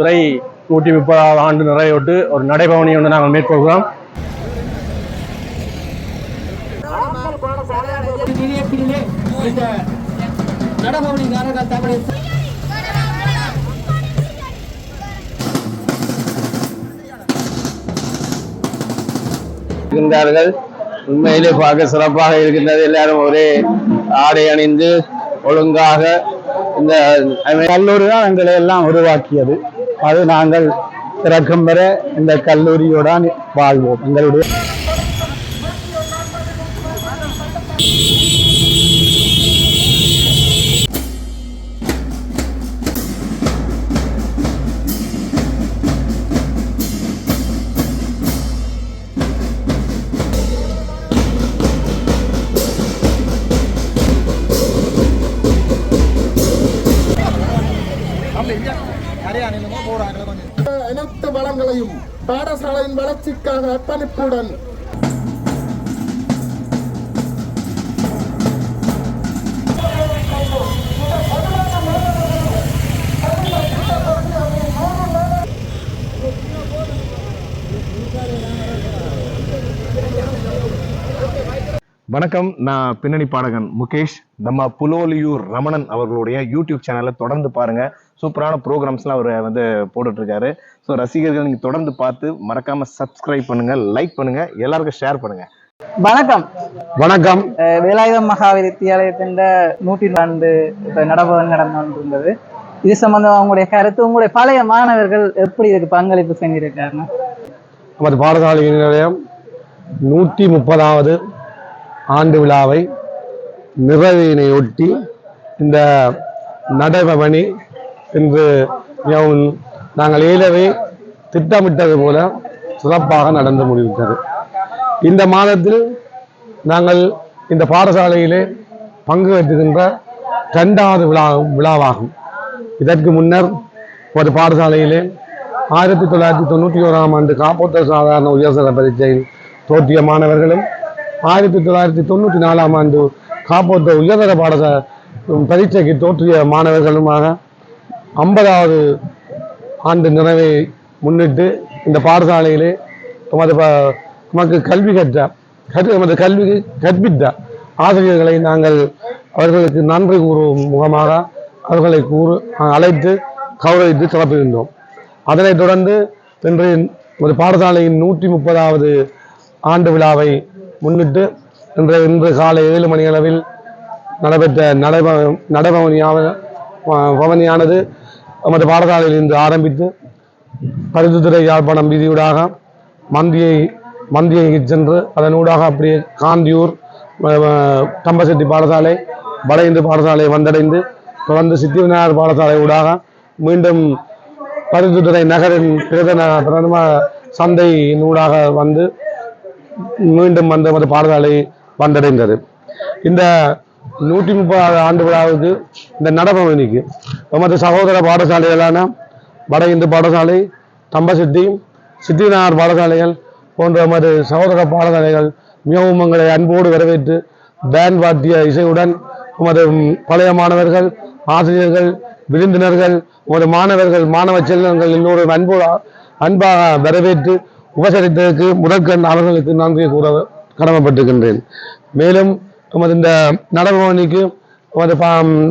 கல்வித்துறை 130வது ஆண்டு நிறைவையொட்டு ஒரு நடைபவனி ஒன்று நாங்கள் மேற்கொள்கிறோம். உண்மையிலே பார்க்க சிறப்பாக இருக்கின்றது. எல்லாரும் ஒரே ஆடை அணிந்து ஒழுங்காக இந்த கல்லூரி தான் எங்களை எல்லாம் உருவாக்கியது. அது நாங்கள் திறக்கும் வரை இந்த கல்லூரியோடு வாழ்வோம். எங்களுடைய அனைத்து வளங்களையும் பாடசாலையின் வளர்ச்சிக்காக அர்ப்பணிப்புடன் வணக்கம். நான் பின்னணி பாடகன் முகேஷ். நம்ம புலோலியூர் ரமணன் அவர்களுடைய யூடியூப் சேனலை தொடர்ந்து பாருங்க. சூப்பரான ப்ரோக்ராம்ஸ்லாம் அவர் போட்டுட்டு இருக்காரு. ஸோ ரசிகர்கள் நீங்க தொடர்ந்து பார்த்து மறக்காம சப்ஸ்கிரைப் பண்ணுங்க, லைக் பண்ணுங்க, எல்லாருக்கும் ஷேர் பண்ணுங்க. வணக்கம். வணக்கம். வேலாயுதம் மகா வித்தியாலயத்தின் 100 ஆண்டு நடப்பவன் நடந்திருந்தது. இது சம்பந்தம் உங்களுடைய கருத்து, உங்களுடைய பழைய மாணவர்கள் எப்படி இதுக்கு பங்களிப்பு செஞ்சிருக்காருன்னா? நமது பாடசாலை நிலையம் 130வது ஆண்டு விழாவை நிறைவினையொட்டி இந்த நடைபவனி இன்று நாங்கள் ஏலவே திட்டமிட்டது போல சிறப்பாக நடந்து முடிவிட்டது. இந்த மாதத்தில் நாங்கள் இந்த பாடசாலையிலே பங்கு பெற்றுகின்ற 2வது விழாவாகும். இதற்கு முன்னர் ஒரு பாடசாலையிலே 1991ஆம் ஆண்டு காப்போத்த சாதாரண உயர்தர பரீட்சையில் தோற்றிய மாணவர்களும் 1994ஆம் ஆண்டு காப்போத்த உயர்தர பாடசாலை பரீட்சைக்கு தோற்றிய மாணவர்களுமாக 50வது ஆண்டு நிறைவை முன்னிட்டு இந்த பாடசாலையிலே நமக்கு கல்வி கற்பித்த ஆசிரியர்களை நாங்கள் அவர்களுக்கு நன்றி கூறும் முகமாக அவர்களை அழைத்து கௌரவித்து சிறப்புகின்றோம். அதனைத் தொடர்ந்து இன்று ஒரு பாடசாலையின் 130வது ஆண்டு விழாவை முன்னிட்டு இன்று காலை 7 மணி அளவில் நடைபெற்ற நடைபவனியானது நமது பாடசாலையில் இருந்து ஆரம்பித்து பருத்தித்துறை யாழ்ப்பாணம் வீதியூடாக மந்தியை சென்று அதனூடாக அப்படியே காந்தியூர் தம்பசெட்டி பாடசாலை வட இந்து பாடசாலை வந்தடைந்து தொடர்ந்து சித்தி விநாயகர் பாடசாலை ஊடாக மீண்டும் பருத்தித்துறை நகரின் பிரதம சந்தையினூடாக வந்து மீண்டும் நமது பாடசாலை வந்தடைந்தது. இந்த 130வது ஆண்டு விழாவுக்கு இந்த நடபவனிக்கு நமது சகோதர பாடசாலைகளான வட இந்து பாடசாலை, தம்பசெட்டி, சித்திநாயர் பாடசாலைகள் போன்ற நமது சகோதர பாடசாலைகள் மிகவும் எங்களை அன்போடு வரவேற்று பேண்ட் வாத்திய இசையுடன் நமது பழைய மாணவர்கள், ஆசிரியர்கள், விருந்தினர்கள், நமது மாணவர்கள், மாணவ செல்வங்கள் எல்லோரும் அன்பாக வரவேற்று உபசரித்ததற்கு முதற்கண் அவர்களுக்கு நன்றி கூற கடமைப்பட்டிருக்கின்றேன். மேலும் நமது இந்த நடபவனிக்கு நமது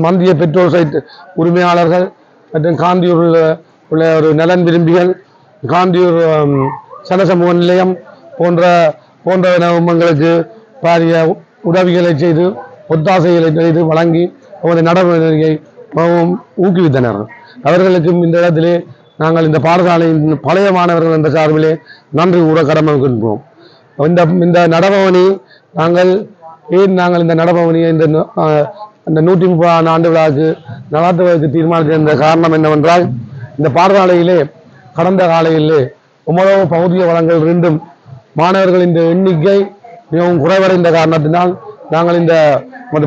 மந்திய பெட்ரோல் சைட் உரிமையாளர்கள் மற்றும் காந்தியூரில் உள்ள ஒரு நலன் விரும்பிகள், காந்தியூர் சனசமூக நிலையம் போன்றவங்களுக்கு பாரிய உதவிகளை செய்து ஒத்தாசைகளை செய்து வழங்கி நமது நடவடிக்கையை ஊக்குவித்தனர். அவர்களுக்கும் இந்த இடத்திலே நாங்கள் இந்த பாடசாலையின் பழைய மாணவர்கள் என்ற சார்பிலே நன்றி கூற கடமைக்கின்றோம். இந்த நடபவனி நாங்கள் இந்த நடபவனியை இந்த 130ஆம் ஆண்டு விழாவுக்கு நடாத்துவதற்கு தீர்மானித்த காரணம் என்னவென்றால், இந்த பாடசாலையிலே கடந்த காலையிலே உமரவு பௌதிக வளங்கள் 2 மாணவர்களின் எண்ணிக்கை மிகவும் குறைவடைந்த காரணத்தினால் நாங்கள் இந்த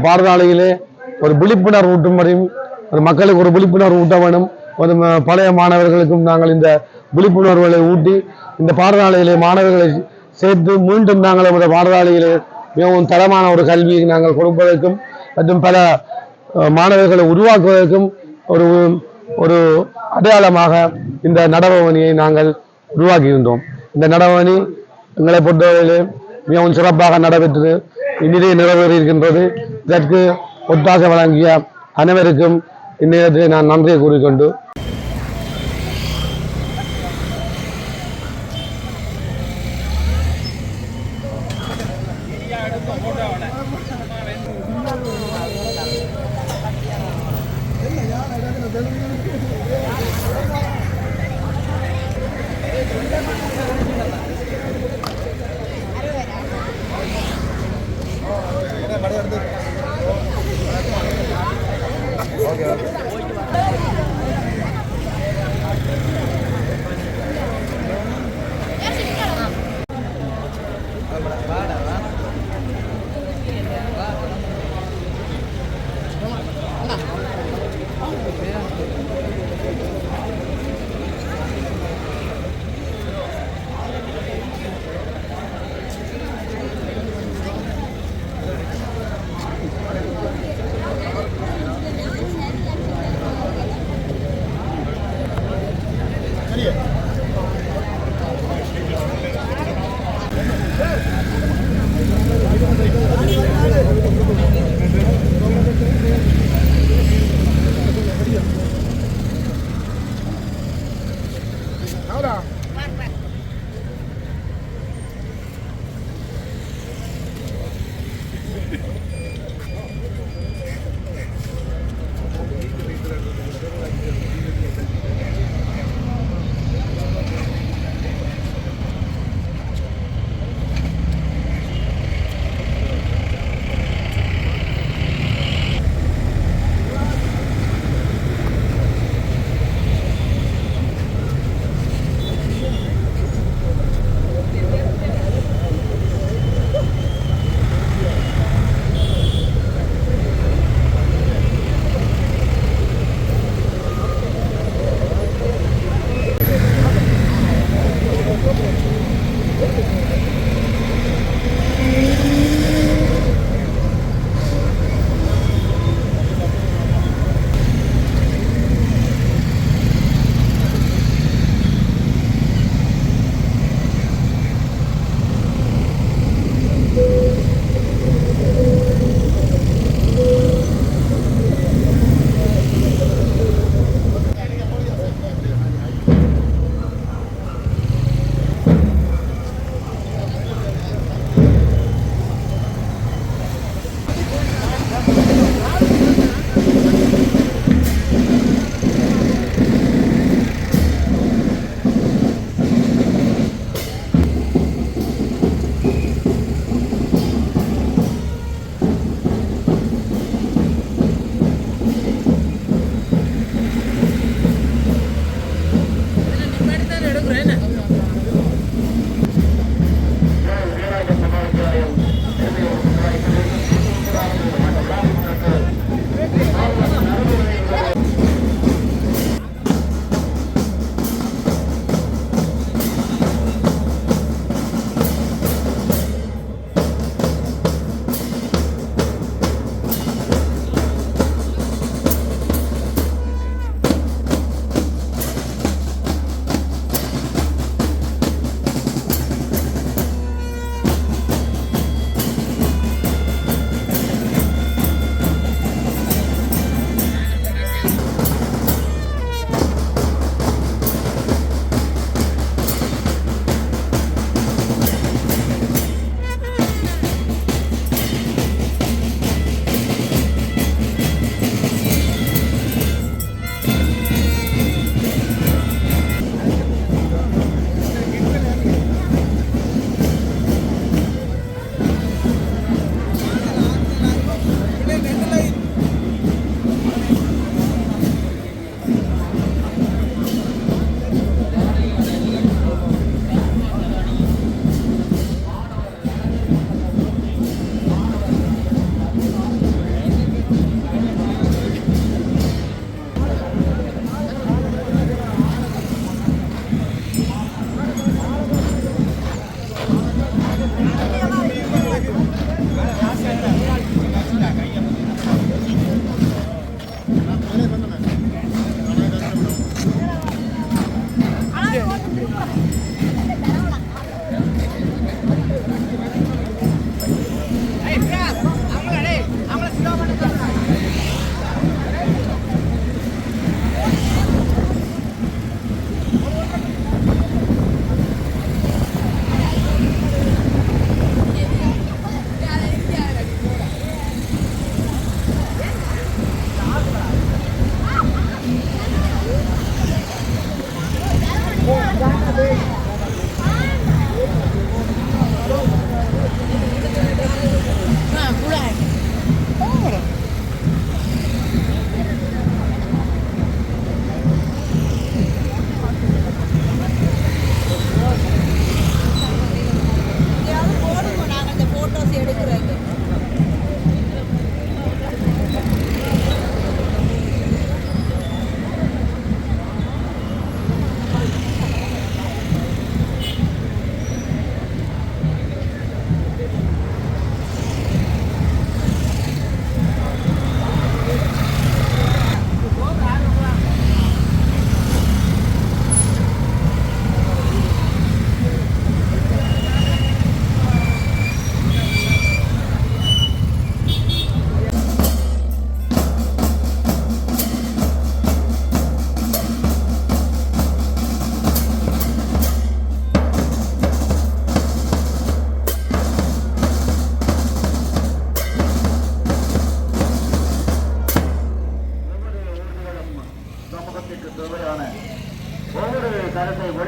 பாடசாலையிலே ஒரு விழிப்புணர்வு ஊட்டும்படியும் மக்களுக்கு ஒரு விழிப்புணர்வு ஊட்ட வேண்டும். பழைய மாணவர்களுக்கும் நாங்கள் இந்த விழிப்புணர்வுகளை ஊட்டி இந்த பாடசாலையிலே மாணவர்களை சேர்த்து மீண்டும் நாங்கள் இந்த பாடசாலையிலே மிகவும் தரமான ஒரு கல்வியை நாங்கள் கொடுப்பதற்கும் மற்றும் பல மாணவர்களை உருவாக்குவதற்கும் ஒரு அடையாளமாக இந்த நடபவனியை நாங்கள் உருவாக்கியிருந்தோம். இந்த நடபவனி எங்களை பொறுத்தவரையிலே மிகவும் சிறப்பாக நடைபெற்றது, இனிதே நிறைவேறியிருக்கின்றது. இதற்கு ஒத்தாசை வழங்கிய அனைவருக்கும் இந்நேரத்தில் நான் நன்றியை கூறிக்கொண்டு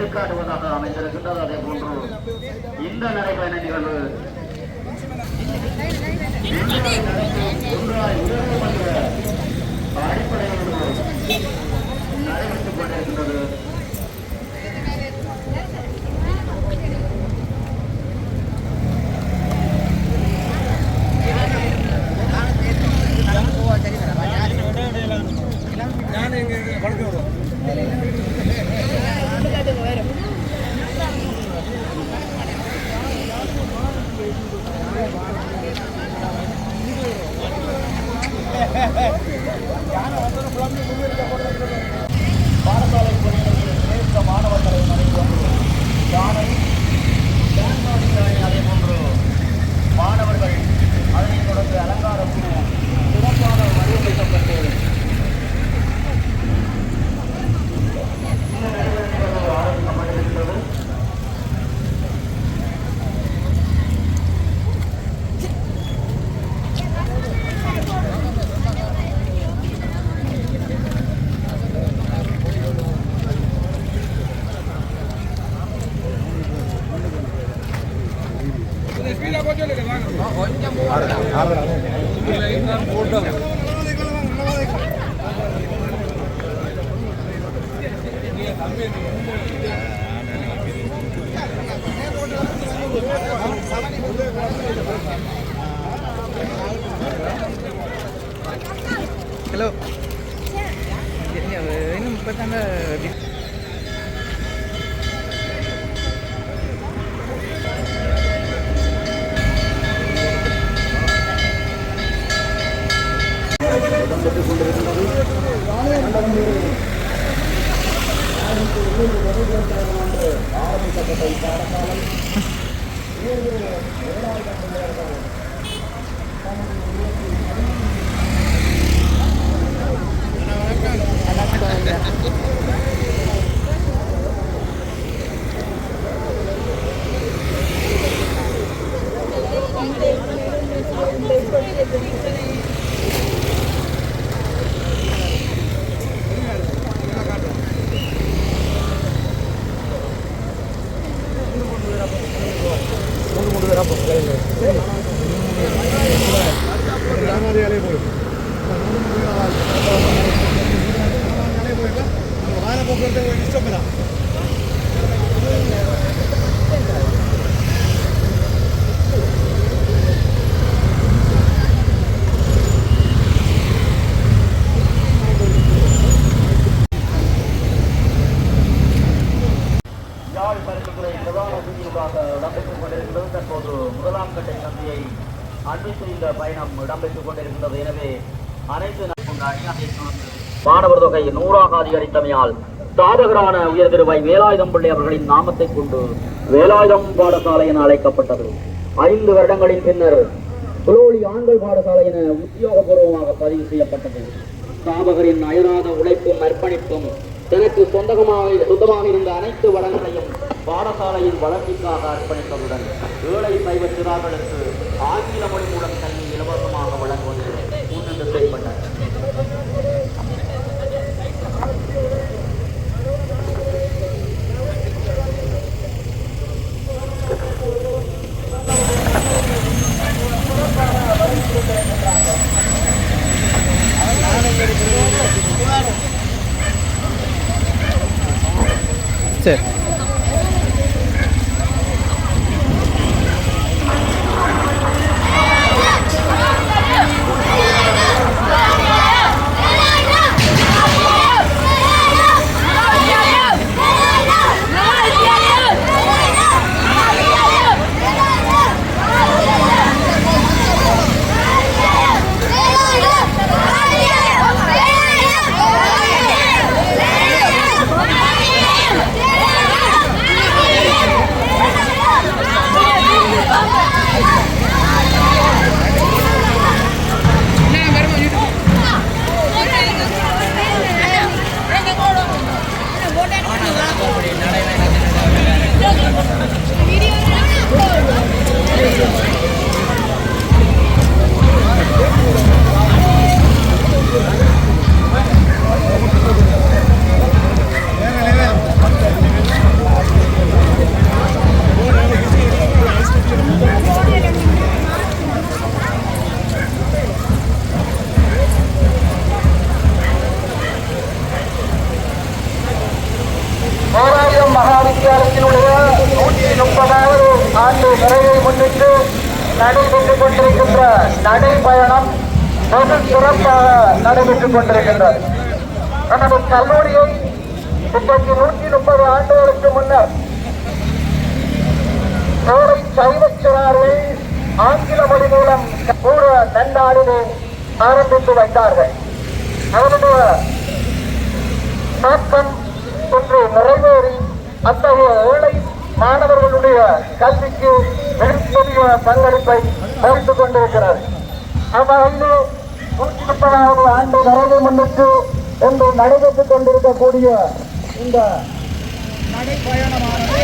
வெளிக்காட்டுவதாக அமைந்திருக்கின்றது. அதே போன்று இந்த நடைபயண நிகழ்வு அடிப்படையில் நடைபெற்றுக் கொண்டிருக்கின்றது. பாடசாலை பணிகளில் சிரேஷ்ட மாணவர்களை மறைக்கொண்டு அதே போன்று மாணவர்கள் அதனைத் தொடர்ந்து அலங்கார குழு சிறப்பாக வடிவமைக்கப்பட்டு இந்த நிகழ்வு ஆரம்பிக்கப்பட்டிருக்கிறது. ஹலோ இன்னும் இப்போ தாங்க யாழ் பரிந்துரை பிரதான வீதியூடாக இடம்பெற்றுக் கொண்டிருக்கிறது. தற்போது முதலாம் கட்ட சந்தையை அண்மித்து இந்த பயணம் இடம்பெற்றுக் கொண்டிருக்கின்றது. எனவே அனைத்து மாணவர் தொகை 100ஆக அதிகரித்தமையால் ஸ்தாபகரான உயர் திருவாய் வேலாயுதம் பிள்ளை அவர்களின் நாமத்தை கொண்டு வேலாயுதம் பாடசாலை என அழைக்கப்பட்டது. 5 வருடங்களின் பின்னர் புலோலி ஆண்கள் பாடசாலை என உத்தியோகபூர்வமாக பதிவு செய்யப்பட்டது. ஸ்தாபகரின் அயராத உழைப்பும் அர்ப்பணிப்பும் தனக்கு சொந்தமாக இருந்த அனைத்து வளங்களையும் பாடசாலையின் வளர்ச்சிக்காக அர்ப்பணித்ததுடன் ஏழை சைவ சிறார்களுக்கு ஆங்கில மொழி மூலம் கல்வி இலவசமாக வழங்குவது முன்னின்று செயல்பட்டார். சரி Yeah! நடைபெற்றுக் கொண்டிருக்கின்ற நடைபயணம் வெகு சிறப்பாக நடைபெற்றுக் கொண்டிருக்கின்றது. நமது கல்லூரியை இன்றைக்கு 130 ஆண்டுகளுக்கு முன்னர் சைவச்சிறார்கள் ஆங்கில மொழி மூலம் பூர்வ நன்னாளிலே ஆரம்பித்து வைத்தார்கள். அவருடைய நோக்கம் இன்று நிறைவேறி அத்தகைய ஏழை மாணவர்களுடைய கல்விக்கு மிகப்பெரிய பங்களிப்பை அளித்துக் கொண்டிருக்கிறது. அவ்வகையிலே 130வது ஆண்டு நிறைவை முன்னிட்டு இன்று நடைபெற்றுக் கொண்டிருக்கக்கூடிய இந்த நடைபயணமானது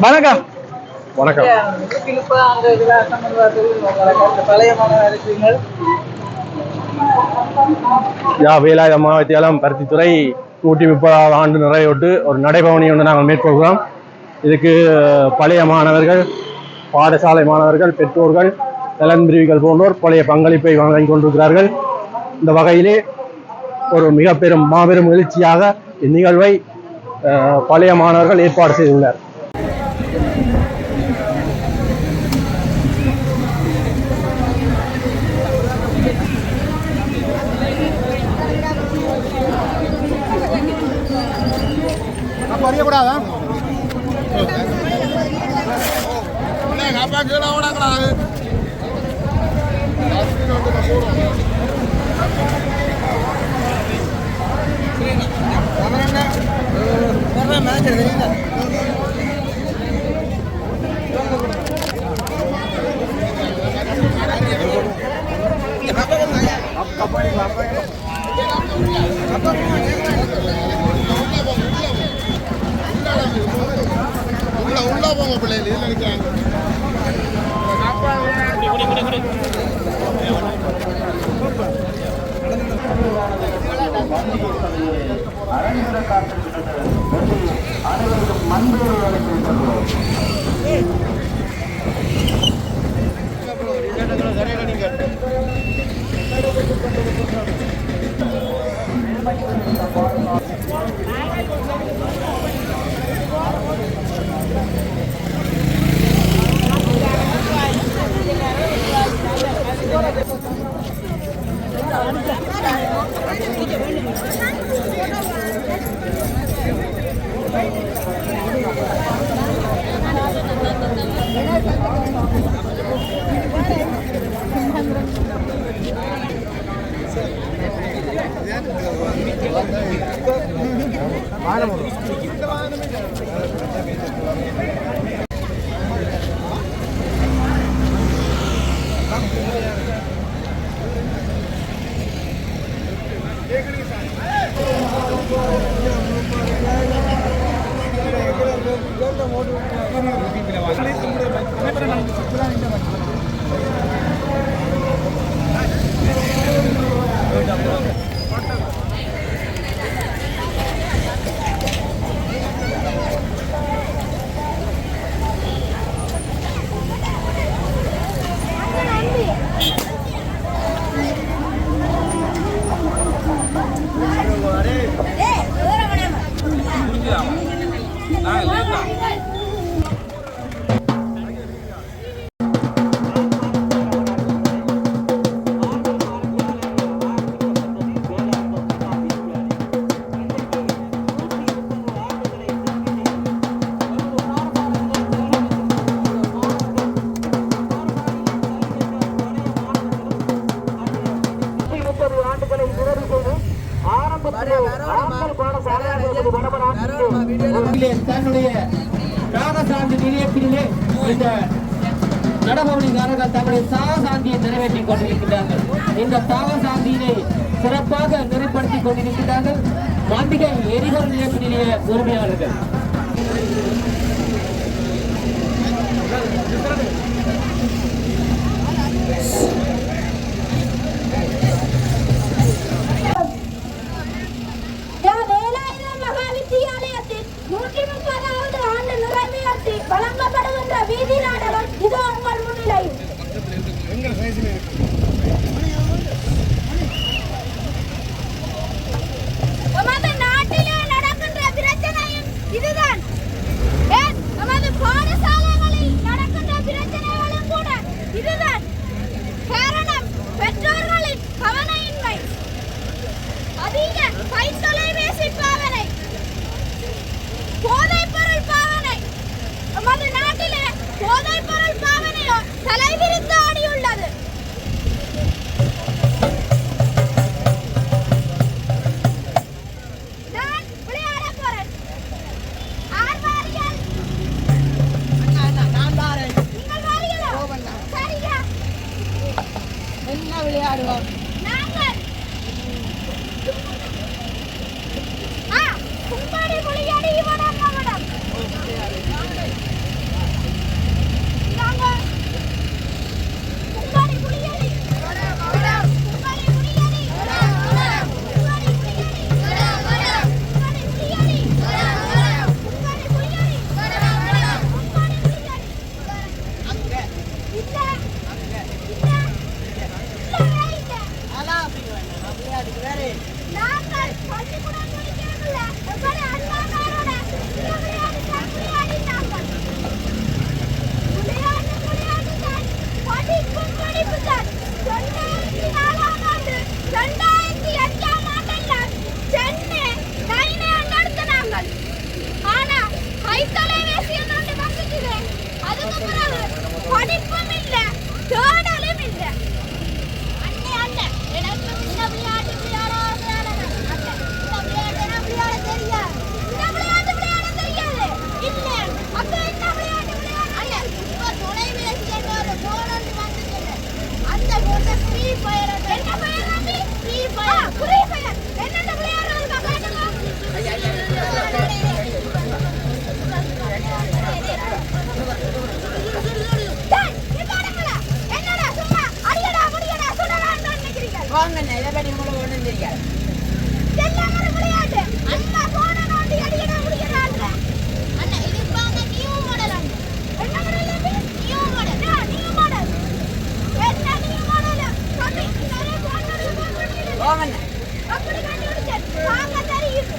வணக்கம். வணக்கம். வேலாயுத மகாவித்தியாலயம் பருத்தித்துறை 130வது ஆண்டு நிறையொட்டு ஒரு நடைபவனி ஒன்று நாங்கள் மேற்கொள்கிறோம். இதுக்கு பழைய மாணவர்கள், பாடசாலை மாணவர்கள், பெற்றோர்கள், நலன் பிரிவுகள் போன்றோர் பழைய பங்களிப்பை வழங்கி கொண்டிருக்கிறார்கள். இந்த வகையிலே ஒரு மிக பெரும் மாபெரும் எழுச்சியாக இந்நிகழ்வை பழைய மாணவர்கள் ஏற்பாடு செய்துள்ளார். அறியக்கூடாதா அப்பா கீழே ஓடக்கூடாது. உள்ள போங்க பிள்ளைகள் நினைக்கிறாங்க. அனைவருக்கும் மண்பேறு தன்னுடைய ராகசாந்தி நிலையத்திலே இந்த நடவடிக்கையாளர்கள் தங்களுடைய சாகசாந்தியை நிறைவேற்றிக் கொண்டிருக்கிறார்கள். இந்த சாகசாந்தியினை சிறப்பாக நிறைப்படுத்திக் கொண்டிருக்கிறார்கள் மண்டிகை எரிபொருள் நிலைய நிலைய உரிமையாளர்கள். வழங்கப்படுகின்ற வீதி நாடகம் இது உங்கள் முன்னிலையில் நமது நாட்டிலே நடக்கின்ற பிரச்சனையும் இதுதான். நமது பாடசாலைகளில் நடக்கின்ற பிரச்சனைகளும் கூட இதுதான் காரணம். பெற்றோர்களின் கவனயின்மை, அதிக கைத்தொலைபேசி பாவனை, போதைப் பொருள் பாவனை. நமது நாட்டிலே போதைப் பொருள் பாவனையோ தலைவிரித்து ஆடியுள்ளது. நான் விளையாட போறேன். ஆர்வாரியால் நான் வாரேன். நீங்கள் வாரீங்களா? சரியா? என்ன விளையாடுவோம்? நாங்கள் கும்பாடி புலியாடி இவடம் மகடம். கும்பாடி புலியாடி கும்பாடி புலியாடி கும்பாடி புலியாடி கும்பாடி புலியாடி கும்பாடி புலியாடி கும்பாடி புலியாடி அங்க இல்ல அங்க இல்ல இல்ல அலா விளையாடி வேற நாங்கள் பள்ளிக்கூடம் படிக்கிறோம்ல எப்படி அண்ணாமாரோட விளையாடி நாங்கள் விளையாட்டு தான் படிப்பும் படிப்பு தான். 2004ஆம் ஆண்டு 2008ஆம் ஆண்டெல்லாம் சென்னை நைனை நடத்தினாங்க. ஆனா கைத்தொலைபேசி ஒன்று வந்துச்சுது. அதுக்கு பிறகு படிப்பும் இல்லை, தேடலும் இல்லை. அண்ணே அண்ணன் எனக்கு இந்த விளையாட்டு விளையாட தெரியாது. இந்த விளையாட்டு விளையாட தெரியாது. இல்லை அப்ப என்ன விளையாட்டு விளையாட தொலைபேசி ஒரு போன் ஒன்று வந்துச்சு. அந்த போன் ஃப்ரீ ஃபயர். என்ன ஃபயர் வந்து ஃப்ரீ ஃபயர். ஃப்ரீ ஃபயர் என்னென்ன விளையாடுறது காட்டுங்க. டேய் நீ பாருங்களா என்னடா சும்மா அடியடா முடியடா சுடலான்னு நினைக்கிறீங்க. வாங்கண்ணே இத பத்தி உங்களுக்கு ஒண்ணும் தெரியாது. எல்லாம் ஒரு விளையாட்டு. அண்ணா போன நோண்டி அடியடா முடியறாங்க. அண்ணா இது இப்ப அந்த நியூ மாடல் அண்ணா. என்ன மாடல் இது? New model. New model. என்ன நியூ மாடல்? கம்மி நிறைய போன் பண்ணிடுங்க. வாங்கண்ணே. அப்படி கண்டுபிடிச்சு வாங்க தெரியுது.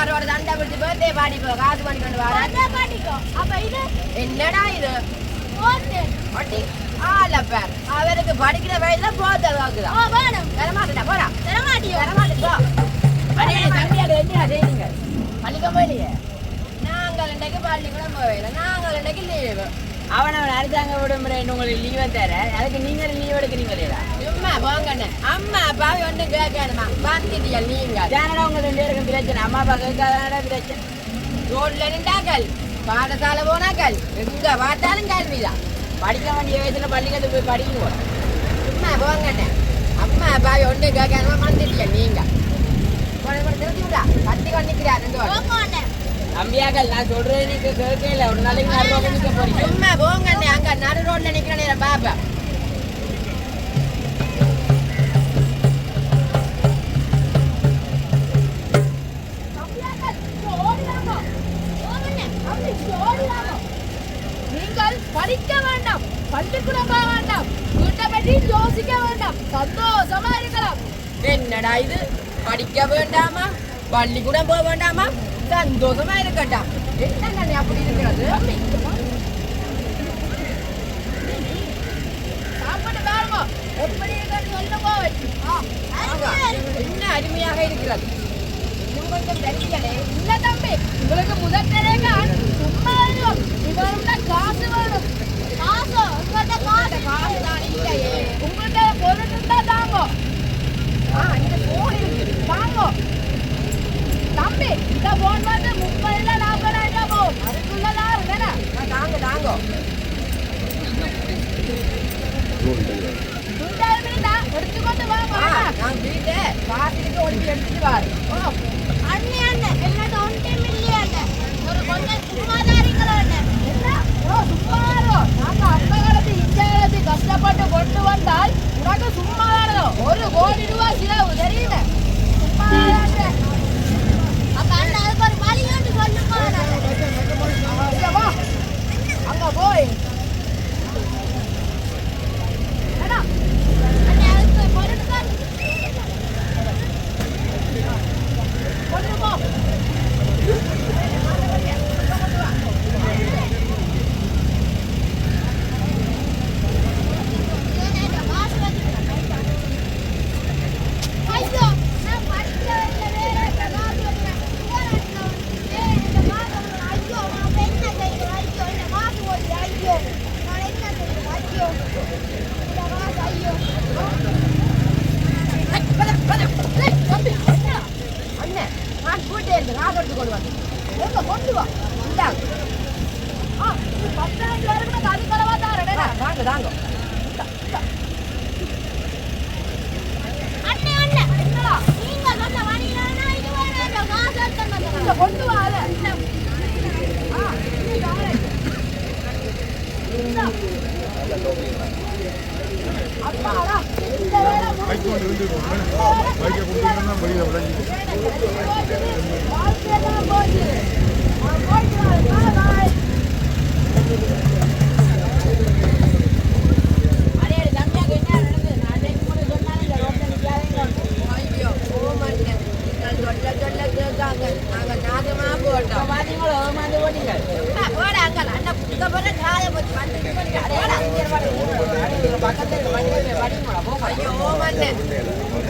மாரோட தண்டை பிடிச்சி birthday party போ காசு பண்ணி கொண்டு வர birthday partyக்கோ அப்ப இது என்னடா இது ஒட்டி ஆலப்ப அவருக்கு படிக்கிற வயசுல போத வாங்குதா வேணும் தர மாட்டடா போடா தர மாட்டே போ அடே தம்பியா என்ன செய்றீங்க பள்ளிக்கு போயிலையே நாங்கள் இன்னைக்கு பள்ளிக்கூடம் போவேல நாங்கள் இன்னைக்கு லீவு அவன் அரசாங்க விடுமுறை உங்களுக்கு லீவை தர அதுக்கு நீங்க லீவ் எடுக்கிறீங்களா சும்மா போங்கண்ணே அம்மா அப்பாவை ஒன்றும் கேட்கணுமா பார்த்துட்டியா நீங்க தானடா உங்க 2 பேருக்கும் பிரச்சனை அம்மா அப்பா கேட்காதானடா பிரச்சனை ரோட்ல நின்றாக்கள் பாடசாலை போனாக்கள் எங்க பார்த்தாலும் கல்விதான் படிக்க வேண்டிய வயசுல பள்ளிக்கூடத்துக்கு போய் படிக்கணும் சும்மா போங்கண்ணே அம்மா அப்பாவை ஒன்றும் கேட்கணுமா பார்த்துட்டியா நீங்க கத்தி கொண்டிருக்கிறாரு அம்பியாக்கள் நான் சொல்றது நீங்க கேட்கல ஒரு நாளைக்கு நான் ரோட்ல நிக்க போறீங்க சும்மா போங்கண்ணே அங்க நடு ரோட்ல நிக்கிறேன் பாப்பா நீங்கள் படிக்க வேண்டாம் பள்ளிக்கூடம் போக வேண்டாம் வீட்டை பற்றி யோசிக்க வேண்டாம் சந்தோஷமா இருக்கலாம் என்னடா இது படிக்க வேண்டாமா பள்ளிக்கூடம் போக வேண்டாமா சந்தோஷமா இருக்கட்டாம் என்ன அப்படி இருக்கிறது சாப்பாடு பாருங்க எப்படி இருக்கிறது சொல்லுங்க என்ன அருமையாக இருக்கிறது கொஞ்சம் தெரியலே இல்ல தம்பி உங்களுக்கு முதற்கரைங்க சும்மா இவருடைய காசு வேணும் காசு உங்கள்கிட்ட காசு தான் இல்லையே உங்கள்கிட்ட பொருள் இருந்தா தாங்கோ இந்த போன் இருக்கு தாங்கோ தம்பி இந்த போன் வந்து 30,000 போகும் அதுக்குள்ளதான் இருக்குண்ணா தாங்க தாங்கோ எடுத்துக்கொண்டு வாங்க நான் வீட்டை காசுக்கு ஒழுங்கி எடுத்துட்டு வாரு அண்ணே அண்ணன் என்னோட 1 மில்லியன் ஒரு கொஞ்சம் சும்மாதான் இருக்கிறோம் சும்மாரோ நாங்க அந்த காலத்து இந்த காலத்து கஷ்டப்பட்டு கொண்டு வந்தால் உனக்கு சும்மாதானோ 1 கோடி ரூபாய் செலவு தெரியுது சும்மாதான் அப்ப அண்ணன் அதுக்கு ஒரு மளிகை சொல்லுமா அங்க போய்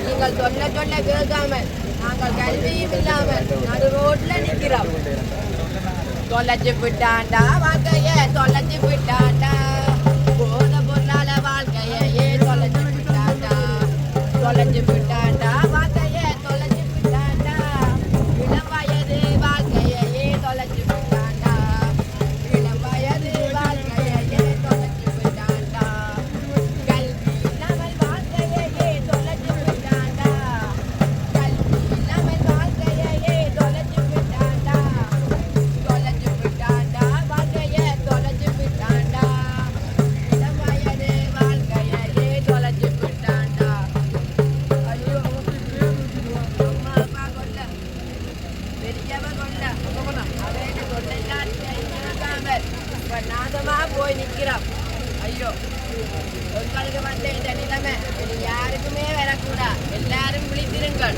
நீங்கள் சொல்ல சொல்ல கேட்காமல் நாங்கள் கல்வியும் இல்லாமல் நடு ரோட்ல நிற்கிறோம் தொலைச்சு விட்டாண்டா வாழ்க்கைய தொலைச்சு விட்டாண்டா போத பொருளால வாழ்க்கையே தொலைச்சு விட்டாண்டா தொலைச்சு விட்டாண்டா வாழ்க்கைய தொலைச்சு விட்டாண்டா இளம் வயது வாழ்க்கையே தொலைச்சு விட்டாண்டா இளம் வயது வாழ்க்கையே தொலைச்சு விட்டாண்டா கல்வி இல்லாமல் வாழ்க்கையே தொலைச்சு விட்டாண்டா கல்வி இல்லாமல் வாழ்க்கையே தொலைச்சு விட்டாண்டா தொலைச்சு விட்டாண்டா வாழ்க்கையே தொலைச்சு விட்டாண்டா இளம் வயது வாழ்க்கையே தொலைச்சு விட்டாண்டா ஐயோ அம்மா அப்பா கொல்ல பெரியவர் கொல்ல அதை கொள்ளைதான் இப்ப நாசமா போய் நிக்கிறோம் ஐயோ உங்களுக்கு வந்த இந்த நிலைமை இது யாருக்குமே வரக்கூடாது எல்லாரும் விழித்திருங்கள்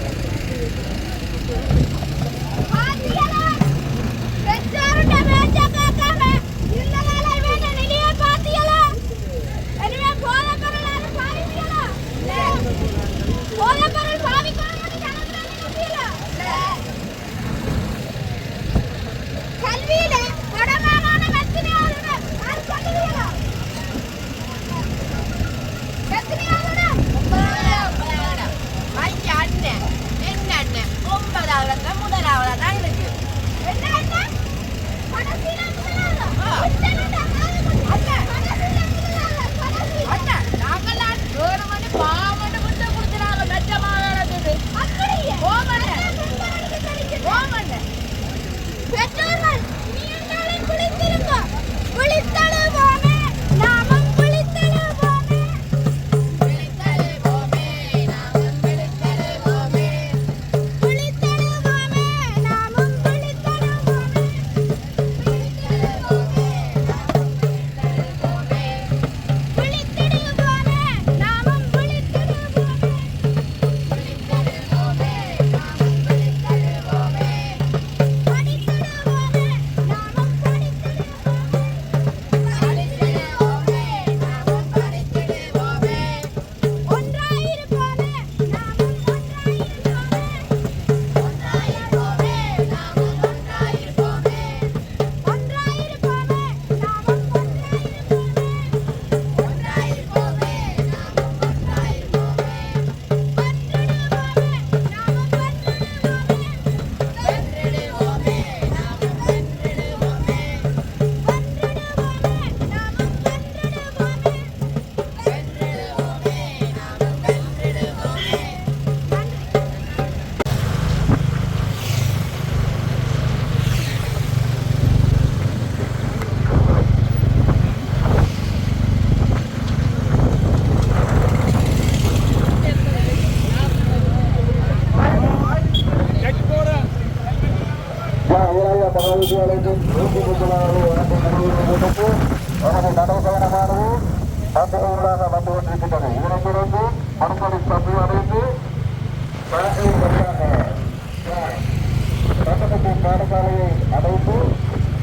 பாடசாலையை அடைந்து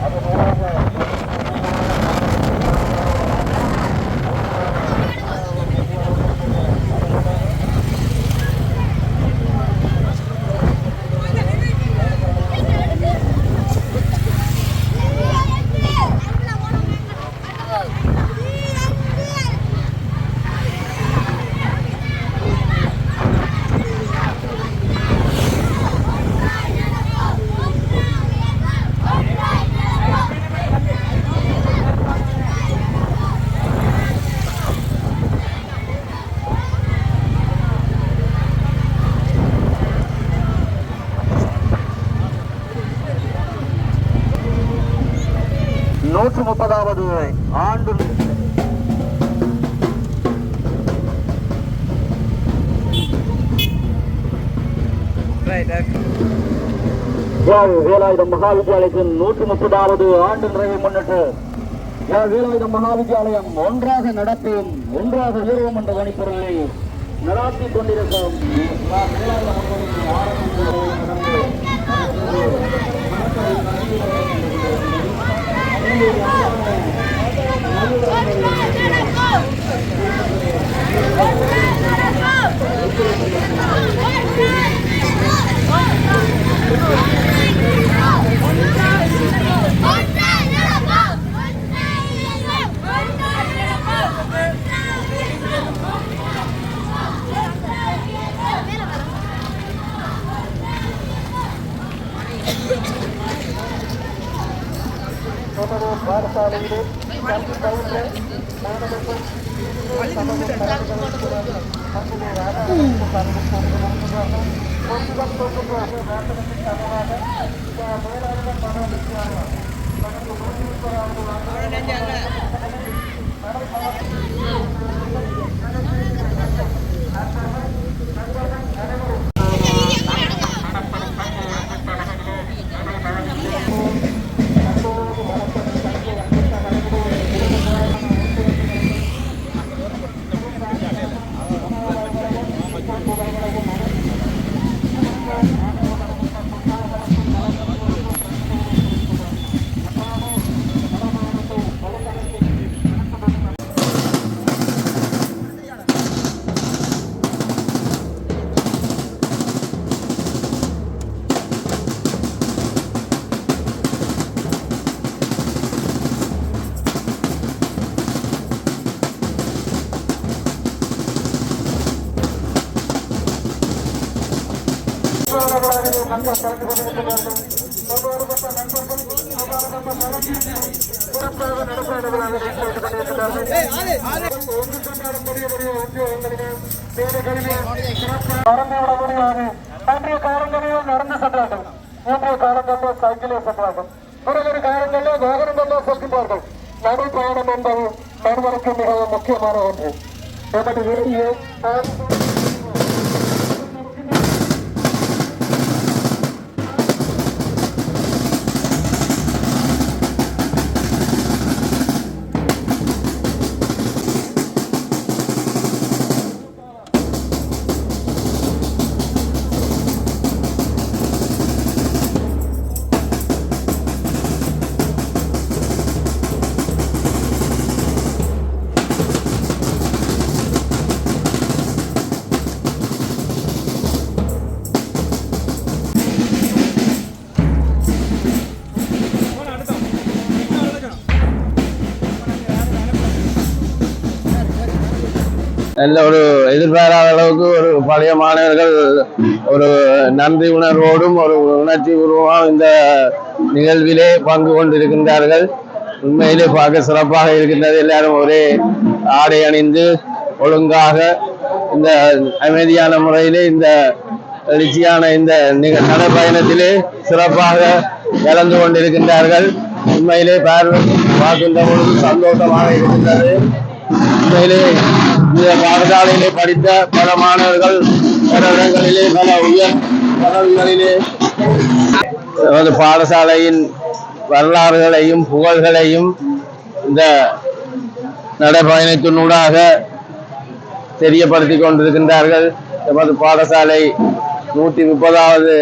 அதன் மூலமாக நூற்று 30வது ஆண்டு வேலாயுதம் மகாவித்யாலயத்தின் 130வது ஆண்டு நிறைவை முன்னிட்டு வேலாயுதம் மகாவித்யாலயம் ஒன்றாக நடத்தும் ஒன்றாக உயர்வோம் என்ற வணிப்பொருளை நடாத்தி கொண்டிருக்கும் பாடசாலையிலே கல்வி பயின்ற மாணவர்கள் அன்றைய காலங்களில் நடந்து சென்றார்கள், இன்றைய காலங்களில் சைக்கிளே சென்றார்கள், பிறகு காலங்களில் வாகனங்களில் செல்கின்றார்கள். நடைபயணம் என்பது மனிதனுக்கு மிகவும் முக்கியமான ஒன்று. நமது வெளியே நல்ல ஒரு எதிர்பாராத அளவுக்கு ஒரு பழைய மாணவர்கள் ஒரு நன்றி உணர்வோடும் ஒரு உணர்ச்சி பூர்வமாக இந்த நிகழ்விலே பங்கு கொண்டிருக்கின்றார்கள். உண்மையிலே பார்க்க சிறப்பாக இருக்கின்றது. எல்லாரும் ஒரே ஆடை அணிந்து ஒழுங்காக இந்த அமைதியான முறையிலே இந்த எழுச்சியான இந்த நடைப்பயணத்திலே சிறப்பாக கலந்து கொண்டிருக்கின்றார்கள். உண்மையிலே பார்க்கின்ற பொழுது சந்தோஷமாக இருக்கின்றது. உண்மையிலே இந்த பாடசாலையிலே படித்த பல மாணவர்கள் பல இடங்களிலே பல உயர் பதவிகளிலே நமது பாடசாலையின் வரலாறுகளையும் புகழ்களையும் இந்த நடைபயணத்தினூடாக தெரியப்படுத்திக் கொண்டிருக்கின்றார்கள். எமது பாடசாலை 130வது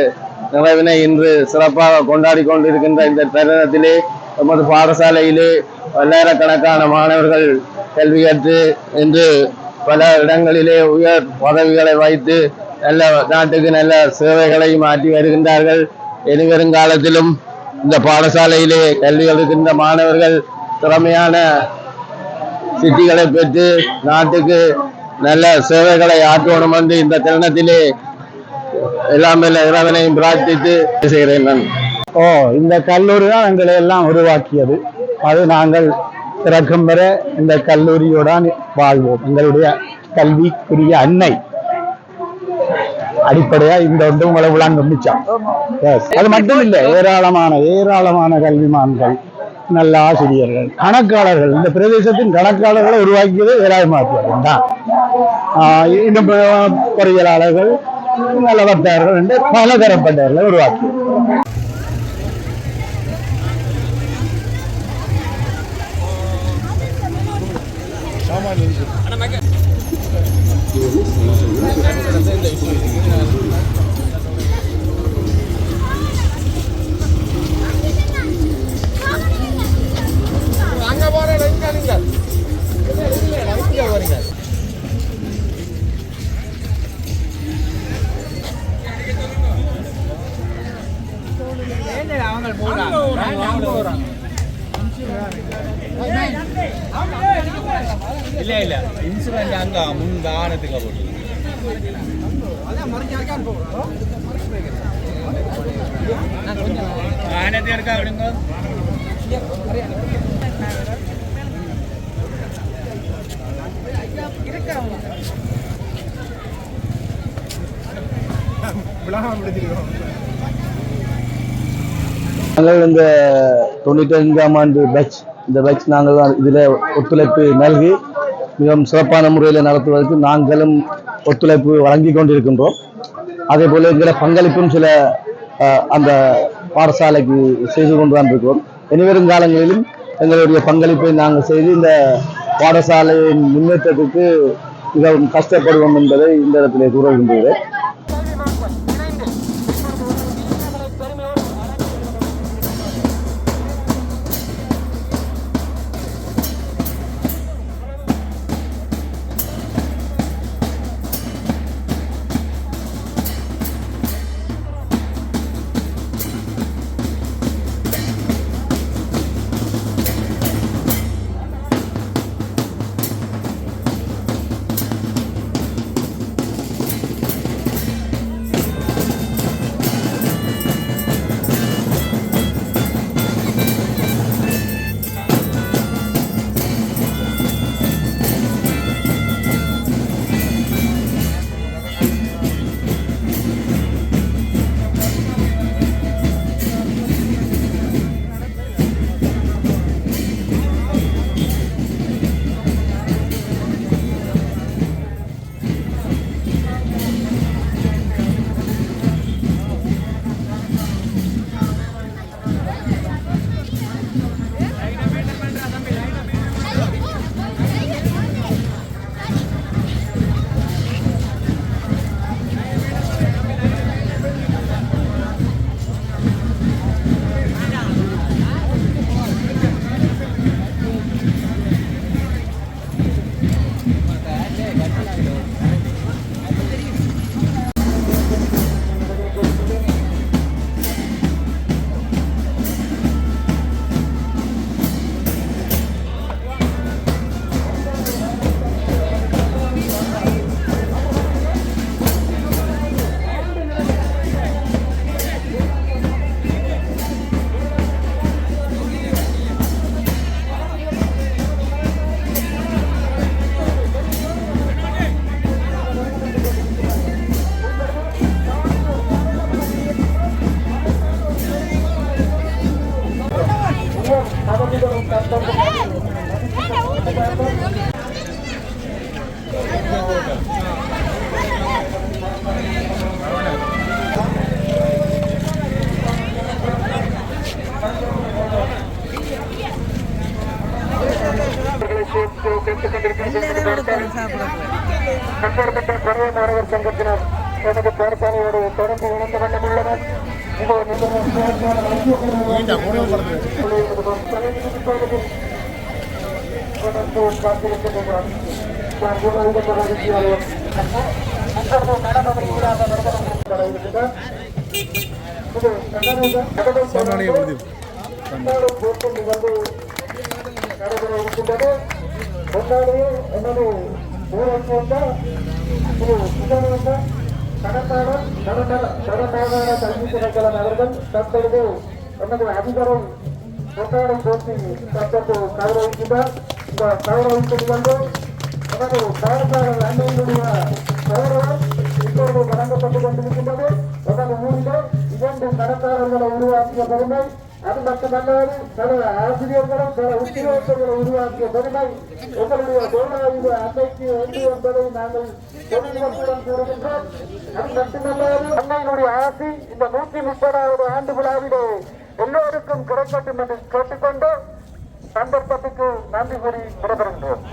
நிறைவினை இன்று சிறப்பாக கொண்டாடி கொண்டிருக்கின்ற இந்த தருணத்திலே எமது பாடசாலையிலே பல்லாயிரக்கணக்கான மாணவர்கள் கல்வி கற்று இன்று பல இடங்களிலே உயர் பதவிகளை வைத்து நல்ல நாட்டுக்கு நல்ல சேவைகளையும் ஆற்றி வருகின்றார்கள். இனிவரும் காலத்திலும் இந்த பாடசாலையிலே கல்வி கற்கின்ற மாணவர்கள் திறமையான சித்திகளை பெற்று நாட்டுக்கு நல்ல சேவைகளை ஆற்றணும் என்று இந்த தருணத்திலே எல்லாம் இறைவனையும் பிரார்த்தித்து செய்கிறேன் நான். இந்த கல்லூரி தான் எங்களை எல்லாம் உருவாக்கியது. அது நாங்கள் திறக்கும் வரை இந்த கல்லூரியோடு வாழ்வோம். எங்களுடைய கல்விக்குரிய அன்னை அடிப்படையா இந்த ஒன்று உங்களை விளங்கும் மிச்சம். அது மட்டும் இல்லை, ஏராளமான கல்விமான்கள், நல்ல ஆசிரியர்கள், கணக்காளர்கள், இந்த பிரதேசத்தின் கணக்காளர்களை உருவாக்கியது வேலாயுமாத்தியார்கள் தான். இன்னும் பொறியியலாளர்கள், நல்ல வர்த்தகர்கள் என்று பல தரப்பட்டவர்களை உருவாக்கியது. அங்க போறேன் இங்க வரீங்க. இல்ல இன்சூரன்ஸ் அங்க முன் வாகனத்துக்கு போட்டு வாகனத்தை எடுக்க விடுங்க. நாங்கள் இந்த 95ஆம் ஆண்டு பேட்ச், இந்த பேட்ச் நாங்கள் இதில் ஒத்துழைப்பு நல்கி மிகவும் சிறப்பான முறையில் நடத்துவதற்கு நாங்களும் ஒத்துழைப்பு வழங்கி கொண்டிருக்கின்றோம். அதே போல எங்களை பங்களிப்பும் சில அந்த பாடசாலைக்கு செய்து கொண்டு தான் இருக்கிறோம். இனிவரும் காலங்களிலும் எங்களுடைய பங்களிப்பை நாங்கள் செய்து இந்த பாடசாலையின் முன்னேற்றத்துக்கு மிகவும் கஷ்டப்படுவோம் என்பதை இந்த இடத்திலே கூறுகின்றேன். கட்டப்பட்ட குறைய மாணவர் சங்கத்தினர் எனது பிரார்த்தனையோடு தொடர்ந்து இணைந்த வண்ணம் உள்ளனர். இதோ நடைபெற இருக்கின்றது. முன்னாடியே எனது ஊரை சேர்ந்த திரு சுதந்திர கடற்காரர் கடற்கார கல்வி திணைக்களம் அவர்கள் தற்பொழுது எனது அதிபரை கொண்டாடை போட்டி தற்போது கௌரவிக்கின்றார். இந்த கௌரவிப்பது வந்து எனது பாடசாலை அன்னையினுடைய கௌரவம் இப்பொழுது வழங்கப்பட்டுக் கொண்டிருக்கின்றது. எனது ஊரிலே 2 கடற்காரர்களை உருவாக்கிய பெருமை, அது மட்டுமல்லாது பல ஆசிரியர்களும் பல உத்தியோகத்தர்களை உருவாக்கிய பெருமை எங்களுடைய வேலாயுத அன்னைக்கு உண்டு என்பதை நாங்கள் தொழில்நுட்பத்துடன் கூறுகின்றோம். அது மட்டுமல்லாது அன்னையினுடைய ஆசி இந்த 130வது ஆண்டு விழாவிலே எல்லோருக்கும் கிடைக்கட்டும் என்று கேட்டுக்கொண்டு சந்தர்ப்பத்துக்கு நன்றி கூறி விடைபெறுகின்றோம்.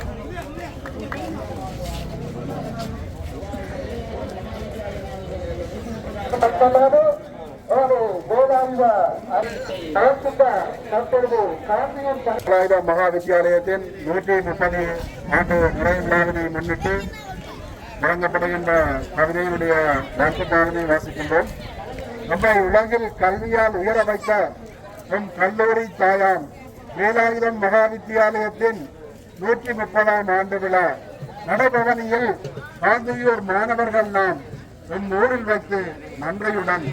மட்டுமல்லாது மகாவித்யாலயத்தின் 130 ஆண்டு நிறைவு விழாவினை முன்னிட்டு வழங்கப்படுகின்ற கவிதையினுடைய வாழ்த்துக்காகவே வாசிக்கின்றோம். நம்மை உலகில் கல்வியால் உயர வைத்த நம் கல்லூரி தாயாம் வேலாயுதம் மகாவித்யாலயத்தின் 130ஆம் ஆண்டு விழா நடைபவனியில் காந்தியூர் மாணவர்கள் நாம் நம் ஊரில் வைத்து நன்றியுடன்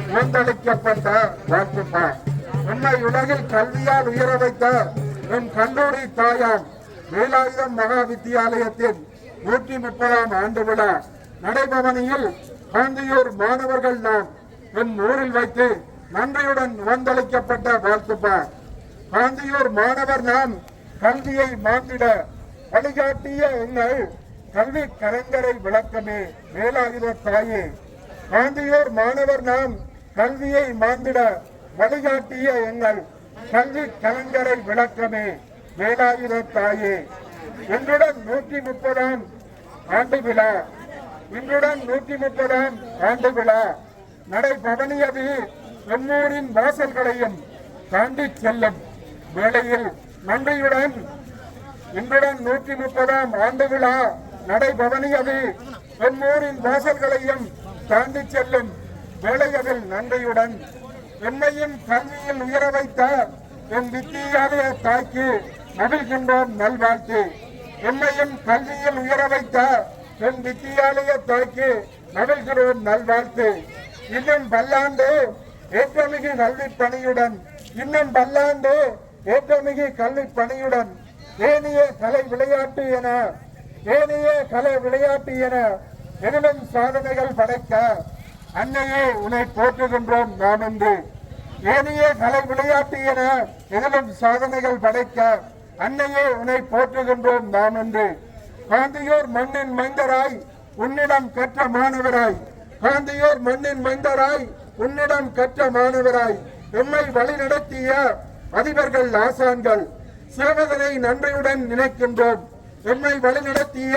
தேர்ந்தளிக்கப்பட்ட வாழ்த்துப்பா. நம்மை உலகில் கல்வியால் உயர வைத்த நம் கல்லூரி தாயாம் வேலாயுதம் மகாவித்யாலயத்தின் 130ஆம் ஆண்டு விழா நடைபவனியில் காந்தியூர் மாணவர்கள் நாம் நம் ஊரில் வைத்து நன்றியுடன் தேர்ந்தளிக்கப்பட்ட வாழ்த்துப்பா. காந்தியூர் மாணவர் நாம் கல்வியை மாற்றிட வழிகாட்டிய எங்கள் கல்வி கலைஞரை விளக்கமே வேலாயுத தாயே. காந்தியூர் மாணவர் நாம் கல்வியை மாற்றிட வழிகாட்டிய எங்கள் கல்வி கலைஞரை விளக்கமே வேலாயுத தாயே. இன்றுடன் 130ஆம் ஆண்டு விழா இன்றுடன் 130ஆம் ஆண்டு விழா நடைபவனியது எம்மூரின் வாசல்களையும் தாண்டி செல்லும் வேளையில் நன்றியுடன் இன்றுடன் 130ஆம் ஆண்டு விழா நடைபவனியது எம்மூரின் வாசல்களையும் தாண்டி செல்லும் வேளையதில் நன்றியுடன் என்னையும் கல்வியில் உயர வைத்த என் வித்தியாலய தாய்க்கு மகிழ்கின்றோம் நல்வாழ்த்து. என்னையும் கல்வியில் உயர வைத்த என் வித்தியாலய தாய்க்கு மகிழ்கிறோம் நல்வாழ்த்து. இன்னும் பல்லாண்டு ஏற்றமிகு கல்வி பணியுடன் இன்னும் பல்லாண்டு ஏற்றமிகு கல்வி பணியுடன் ஏனைய கலை விளையாட்டு என எதிலும் சாதனைகள் படைக்க அன்னையே உன்னை போற்றுகின்றோம் நாம் என்று. ஏனைய கலை விளையாட்டு என எதிலும் சாதனைகள் படைக்க அன்னையே உன்னை போற்றுகின்றோம் நாம் என்று. காந்தியூர் மண்ணின் மைந்தராய் உன்னிடம் கற்ற மாணவராய் காந்தியூர் மண்ணின் மைந்தராய் உன்னிடம் கற்ற மாணவராய் எம்மை வழிநடத்திய அதிபர்கள் ஆசான்கள் சேவகனை நன்றியுடன் நினைக்கின்றோம். எம்மை வழிநடத்திய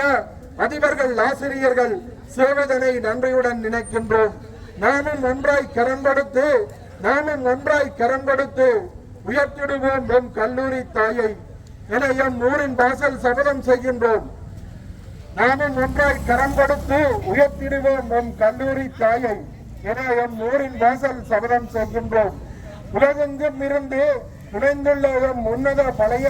அதிபர்கள் ஆசிரியர்கள் சேவகனை நன்றியுடன் நினைக்கின்றோம். நாமும் ஒன்றாய் கரம் கொடுத்து உயர்த்திடுவோம் எம் கல்லூரி தாயை என எம் ஊரின் வாசல் சபதம் செய்கின்றோம். நாமும் ஒன்றாய் கரம் கொடுத்து உயர்த்திடுவோம் எம் கல்லூரி தாயை என எம் ஊரின் வாசல் சபதம் செய்கின்றோம். உலகெங்கும் இருந்து இணைந்துள்ள எம் உன்னத பழைய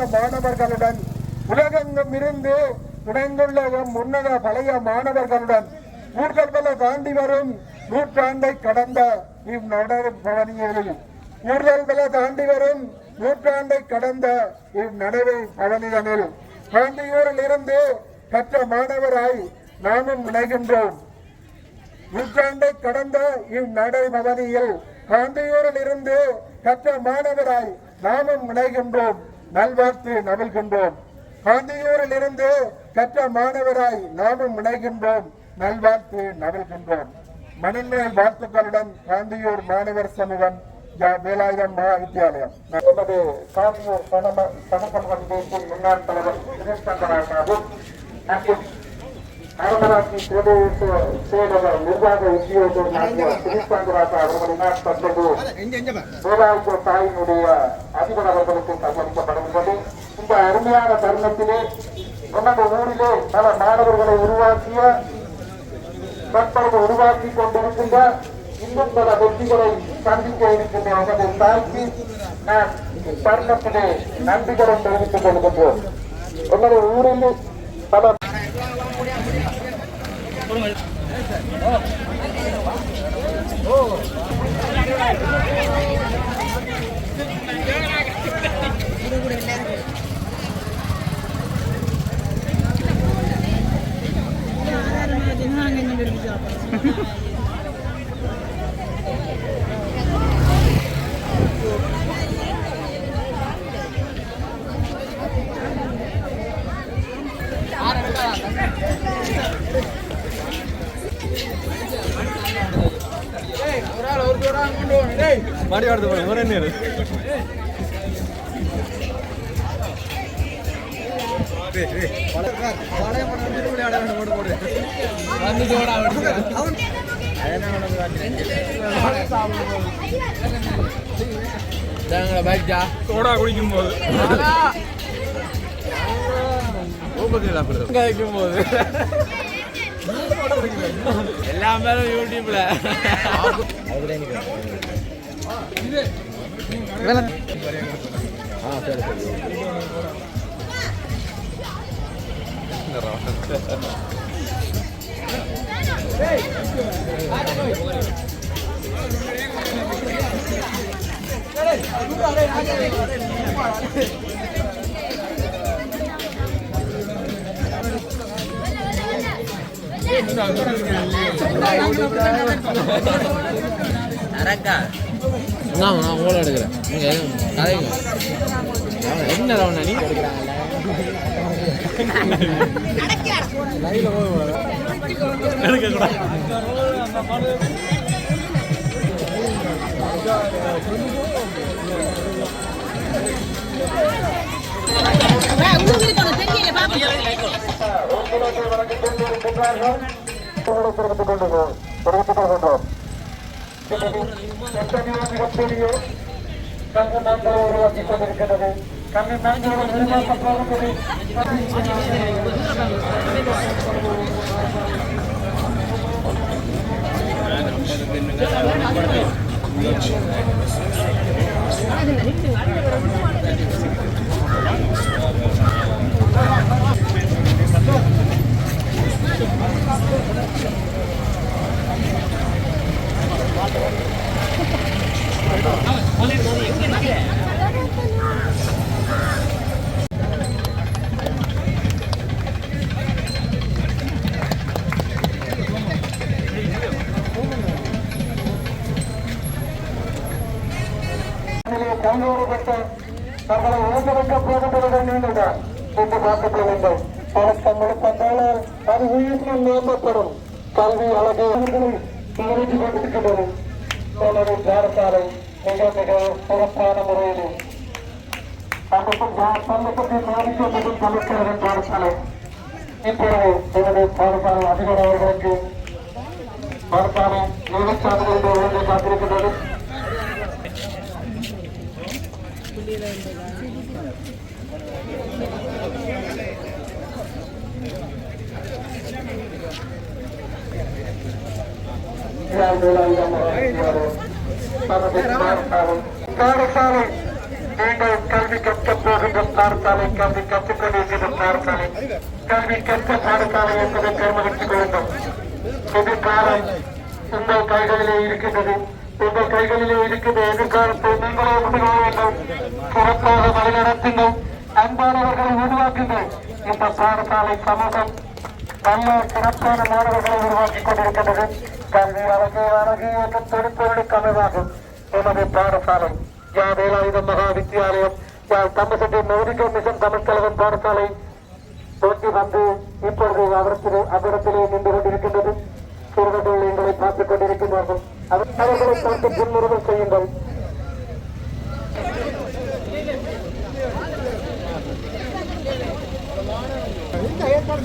மாணவர்களுடன் ஊர்கள் பல தாண்டி வரும் நூற்றாண்டை கடந்த இந்நடைபவனியில் இந்நடைபவனிதனில் காந்தியூரில் இருந்து கற்ற மாணவராய் நாமும் இணைகின்றோம். நூற்றாண்டை கடந்த இந்நடைபவனியில் காந்தியூரில் இருந்து கற்ற மாணவராய் நாமும் இணைகின்றோம் நல்வாழ்த்து நவிழ்கின்றோம். காந்தியூரில் இருந்து கற்ற மாணவராய் நாமும் இணைகின்றோம் நல்வாழ்த்து நவிழ்கின்றோம். மணிமேல் வாழ்த்துக்களுடன் காந்தியூர் மாணவர் சமூகம் வேலாயுதம் மகாவித்யாலயம். நமது காந்தியூர் சமூகம் தேசிய முன்னாள் தலைவர் தினேஷ் சங்கராசாவும் அரமராட்சி பிரதேச செயலக நிர்வாக உத்தியோகத்தர் திருப்பாந்திராசா அவர்களினால் தற்போது வேலாயுத தாயினுடைய அதிபர் அவர்களுக்கு சம்மதிக்கப்படுகின்றது. இந்த அருமையான தருணத்திலே நமது ஊரிலே பல மாணவர்களை தற்போது உருவாக்கி கொண்டிருக்கின்ற இன்னும் பல வெற்றிகளை சந்திக்க இருக்கின்ற நமது தாய்க்கு நான் தருணத்திலே நன்றிகளும் தெரிவித்துக் கொள்கின்றோம். நமது ஊரில் பல மாடி வாடுது போய் ஒரே நேரம் சோடா குடிக்கும் போது வைக்கும் போது எல்லாம் பேரும் யூடியூப்ல நான் ஓலை எடுக்கிறேன் கதைங்க என்ன நீ எடுக்க மிகப்பெரிய உருவாக்கி கொண்டிருக்கிறது. கல்லூரிப்பட்ட தங்களை ஊக்குவிக்க போகும்போது நீங்கள்தான் என்று பார்த்துக் வேண்டும். பழக்கம் எடுப்பதால் அது உயிரினம் மேம்பப்படும். கல்வி அழகுகளை நிறைவேற்றி கொண்டிருக்கின்றது. எனது பாரசாலை மிக மிக சிறப்பான முறையில் சமூகத்தில் மாறிக்கொண்டதும் தமிழ்கிறது பாடசாலை. இப்பொழுது எனது பாடசாலை அதிபர் அவர்களுக்கு பாடசாலை நியமச்சான்றிதழ் ஒழுங்கு காத்திருக்கின்றது. பாடசாலை நீங்கள் கல்வி கற்கப் போகின்ற பாடசாலை, கல்வி கற்றுக் கொண்டிருக்கின்ற பாடசாலை, கல்வி கற்க பாடசாலை என்பதை பெருமகிழ்ச்சிக் கொள்ளுங்கள். எதிர்காலம் உங்கள் கைகளிலே இருக்கின்றது. உங்கள் கைகளிலே இருக்கின்ற எதிர்காலத்தை நீங்களே முடிவு வேண்டும். சிறப்பாக வழிநடத்துங்கள். அன்பானவர்களை உருவாக்குங்கள். இந்த பாடசாலை சமூகம் நல்ல சிறப்பான மாணவர்களை உருவாக்கிக் கொண்டிருக்கின்றது. கல்வி அழகு என்ற தொழிற்பொருளுக்கு அமைவாகும் எமது பாடசாலை யாழ் வேலாயுத மகா வித்தியாலயம், யாழ் தம்பசெட்டி மௌரிக மிஷன் தமிழ் கழகம் பாடசாலை தோன்றி வந்து இப்பொழுது அவரிடத்திலே நின்று கொண்டிருக்கின்றது. சிறுவர்கள் எங்களை பார்த்துக் கொண்டிருக்கின்றார்கள். அவர்களை பார்த்து புன்முறுவல் செய்யுங்கள். ஏற்பாடு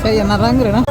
சரி நான் வாங்குறேன்.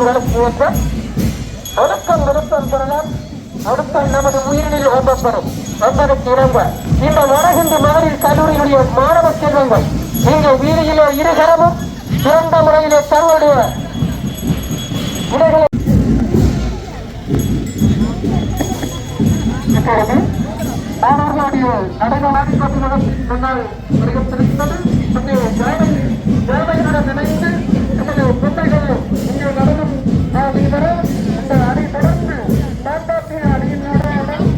சுழற்சி ஏற்ற ஒழுக்கம் விருப்பம் பெறலாம் ஒழுக்கம் நமது உயிரில் ஓம்பப்படும் என்பதற்கு இணங்க இந்த வடகின்ற மகளிர் கல்லூரியினுடைய மாணவ செல்வங்கள் இங்கே வீதியிலே இருகரமும் சிறந்த முறையிலே தங்களுடைய இடைகளை இப்பொழுது மாணவர்களுடைய நடைமுறை கொண்டுள்ளது முன்னால் வருகின்றிருக்கிறது. ஜாமையுடன் இணைந்து நமது குட்டைகள் இங்கே நடனம் ஆகியவர இந்த அணி தொடர்ந்து பாண்டாட்டிய அணியினருடன்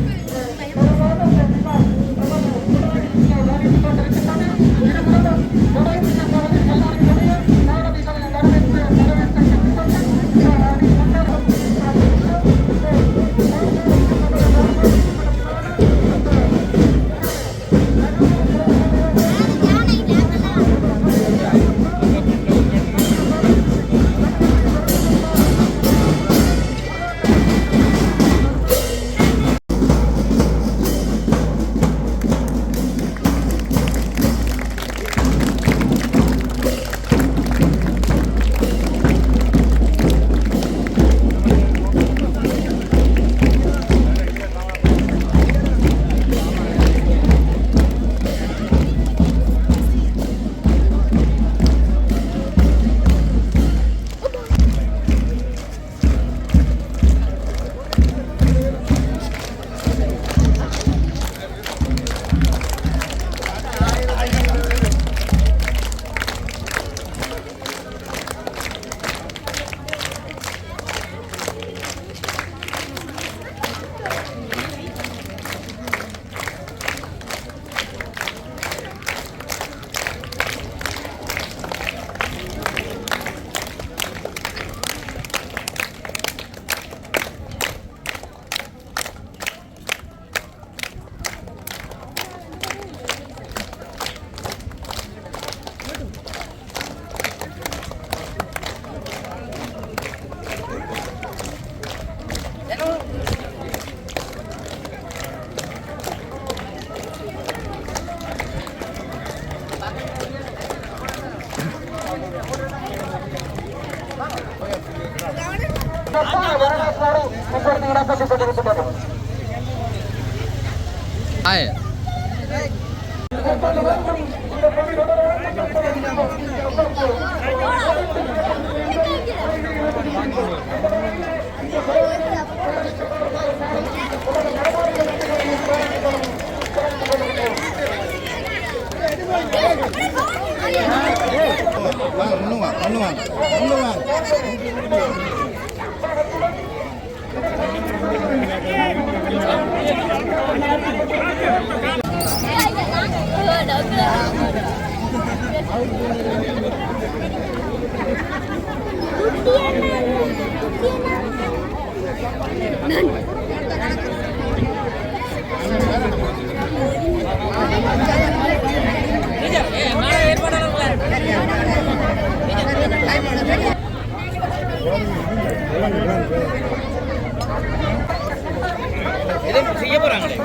செய்ய போறாங்களே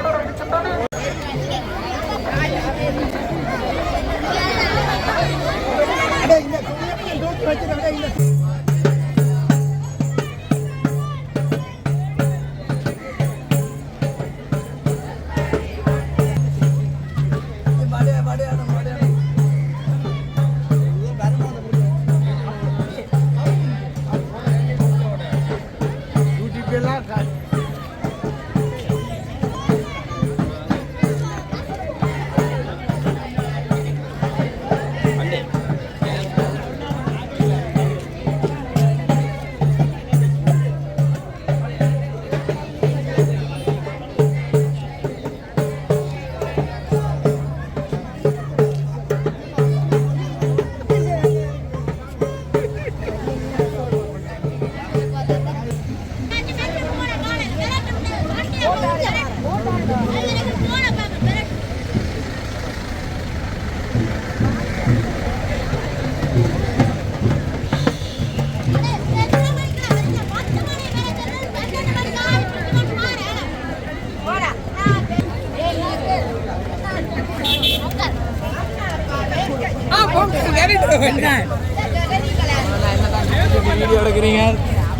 வீடியோ எடுக்கிறீங்க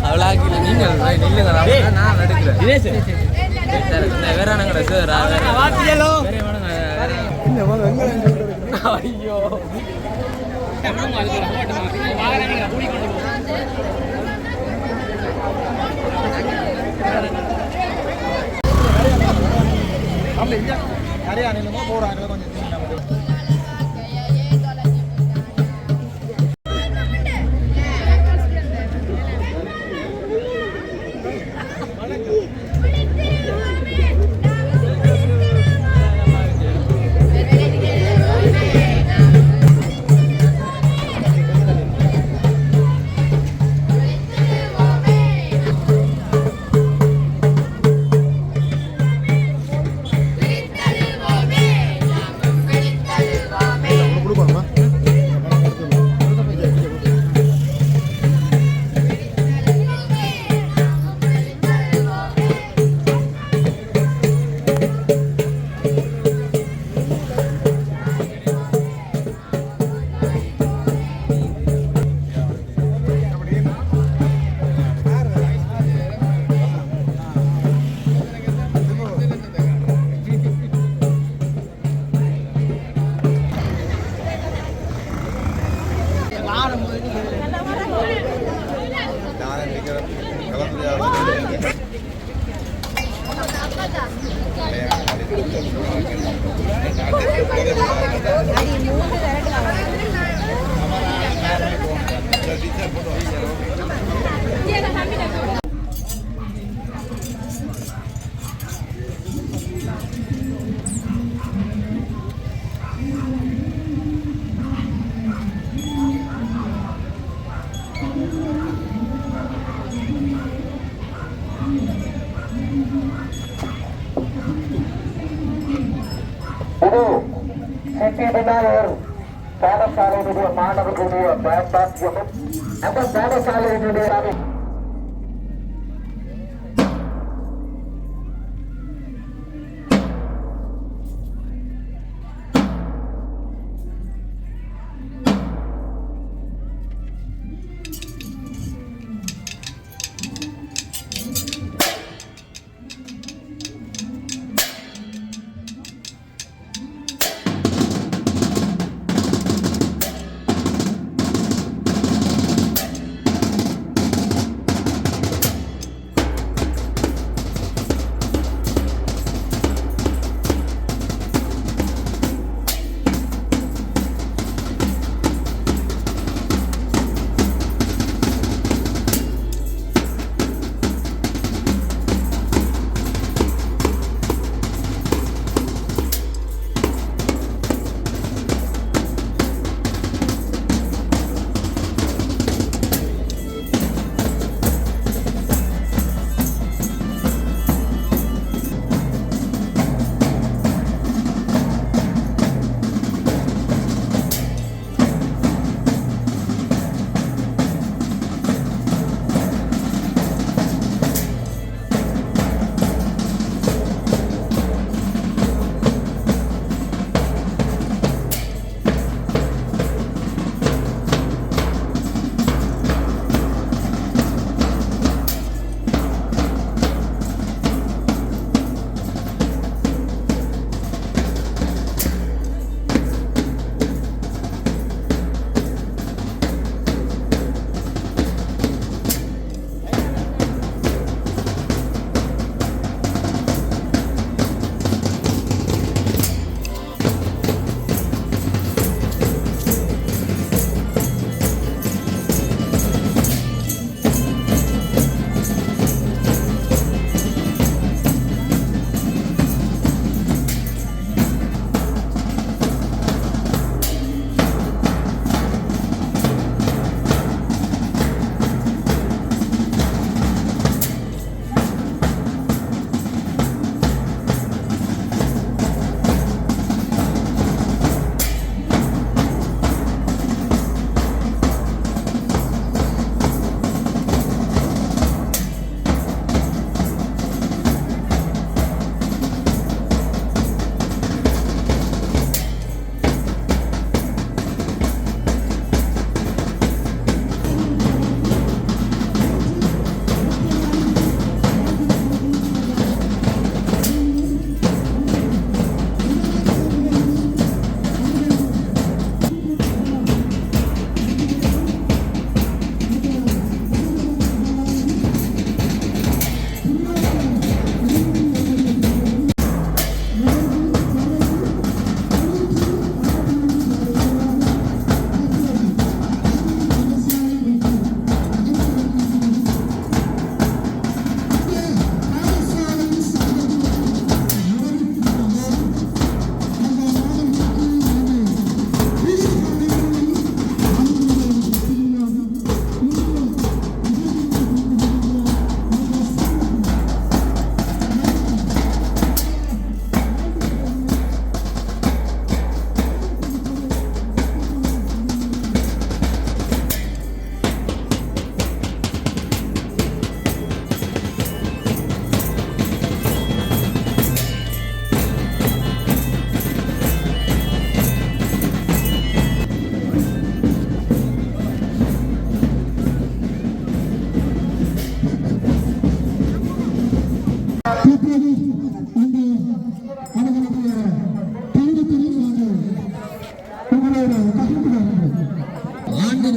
அவளாக்கி நீங்கள் நில்லுங்க நான் எடுக்கிறேன் வேற என்னங்கடா சார் ஐயோ நிறைய நிலமோ போறாங்க கொஞ்சம் இது சிட்டி விநாயகர் பாடசாலையினுடைய மாணவர்களுடைய பாக்கியமும் அந்த பாடசாலையினுடைய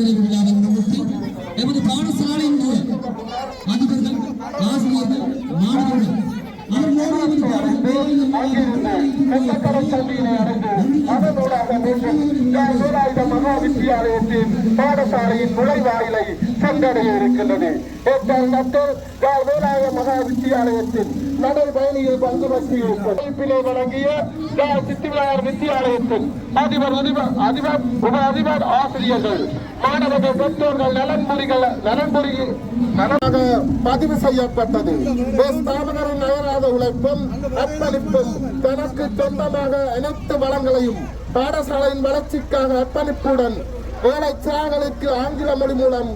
நுழைவு விழாவை முன்னிட்டு எமது பாடசாலையின் அதிபர்கள், ஆசிரியர்கள், மாணவர்கள் மகாவித்தியாலயத்தின் பாடசாலையின் நுழைவாயிலை சென்றடைய இருக்கின்றது. மகாவித்தியாலயத்தின் நடைபயணியில் பங்கு பற்றியிருப்பிலே வழங்கிய சித்திவிநாயகர் வித்தியாலயத்தின் அதிபர் உப அதிபர் ஆசிரியர்கள், மாணவர்கள், பெற்றோர்கள், நலன்புரியாக பதிவு செய்யப்பட்டது. ஸ்தாபகரின் அயராத உழைப்பும் அர்ப்பணிப்பும் தனக்கு சொந்தமாக அனைத்து வளங்களையும் பாடசாலையின் வளர்ச்சிக்காக அர்ப்பணிப்புடன் ஏழை சார்களுக்கு ஆங்கில மொழி மூலம்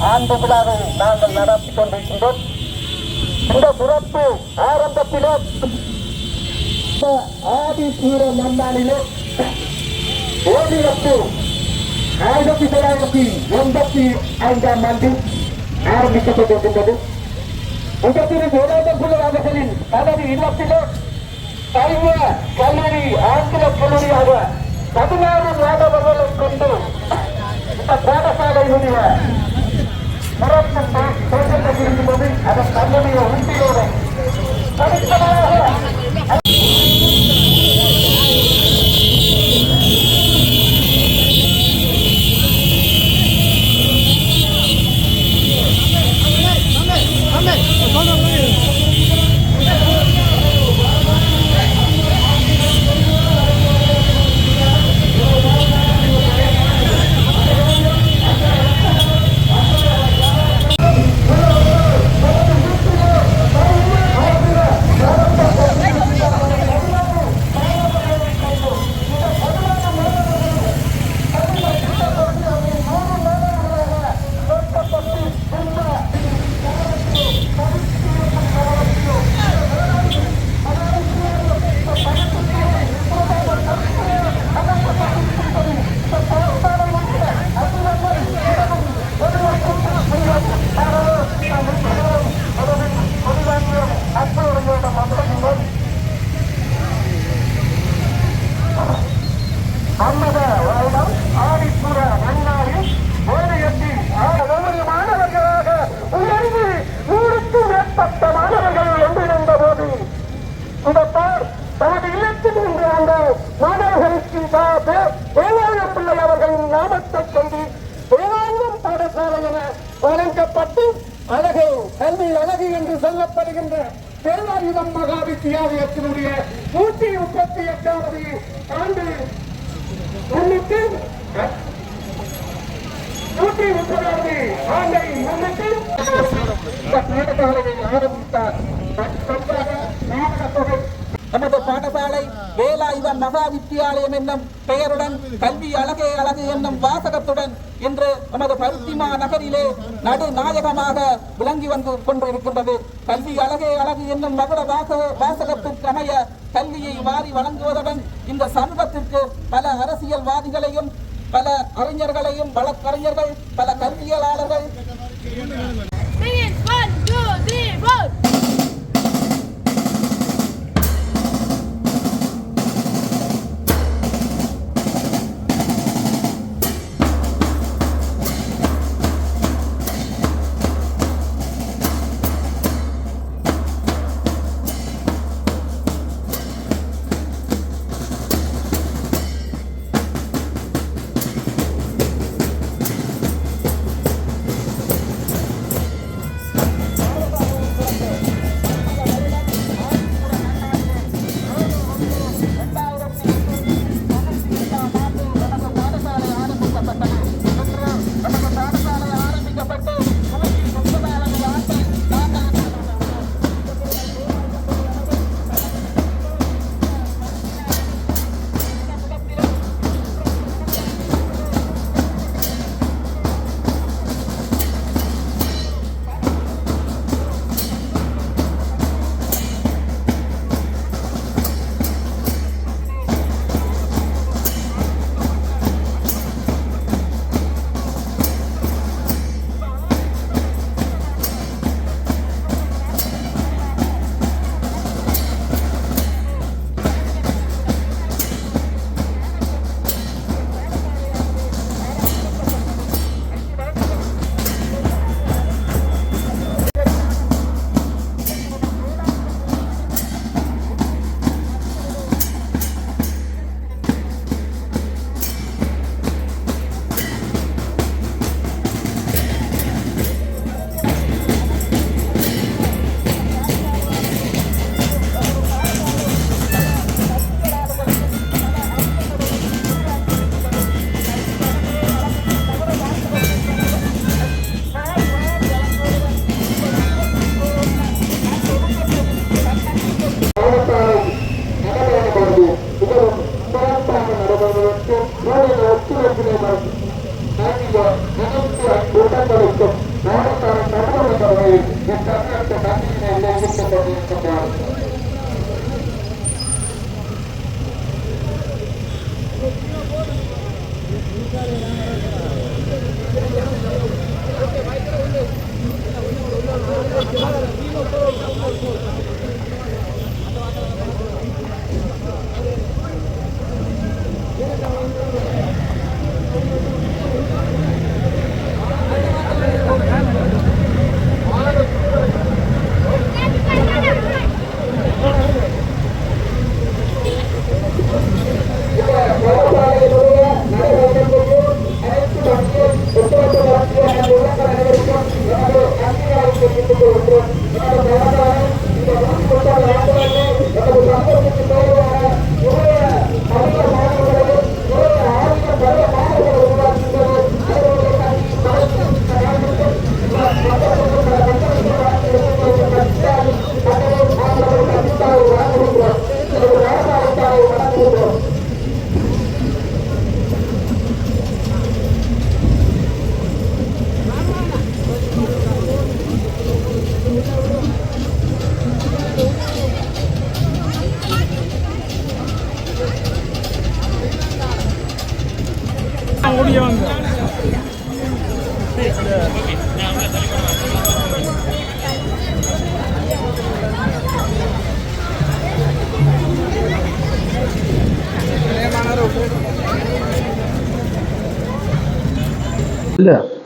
ஆண்டு விழாவை நாங்கள் நடத்தி கொண்டிருக்கின்றோம். இந்த சிறப்பு ஆரம்பத்திலே ஆதிசூர நன்னாளிலே 1985ஆம் ஆண்டு ஆரம்பிக்கப்பட்டிருக்கின்றது. இந்த திரு வேதாந்தகுல அவர்களின் தனது இல்லத்திலே கல்வி கல்லூரி ஆங்கில கல்லூரியாக 16 மாணவர்களை கொண்டு இந்த பாடசாலையினுடைய சிறப்பு தோற்றப்பட்டிருக்கின்றது. அதன் தன்னுடைய உண்டியோடு அந்த மாணவர்களுக்கு வேலாயுத பிள்ளை அவர்களின் நாமத்தை சொல்லி வேலாயுதம் பாடசாலை என வழங்கப்பட்டு அழகு கல்வி அழகு என்று சொல்லப்படுகின்ற வேலாயுதம் மகா வித்தியாலயத்தினுடைய 138வது ஆண்டு முன்னிட்டு 130வது ஆண்டை முன்னிட்டு பாடசாலையை ஆரம்பித்தார். நமது பாடசாலை வேலாயுதம் மகா வித்தியாலயம் என்னும் பெயருடன் கல்வி அழகே அழகு என்னும் வாசகத்துடன் இன்று நமது பருத்திமா நகரிலே நடுநாயகமாக விளங்கி வந்து கொண்டிருக்கின்றது. கல்வி அழகே அழகு என்னும் மகுட வாசகத்திற்கு அமைய கல்வியை வாரி வழங்குவதுடன் இந்த சமூகத்திற்கு பல அரசியல்வாதிகளையும் பல அறிஞர்களையும் வழக்கறிஞர்கள் பல கல்வியலாளர்கள்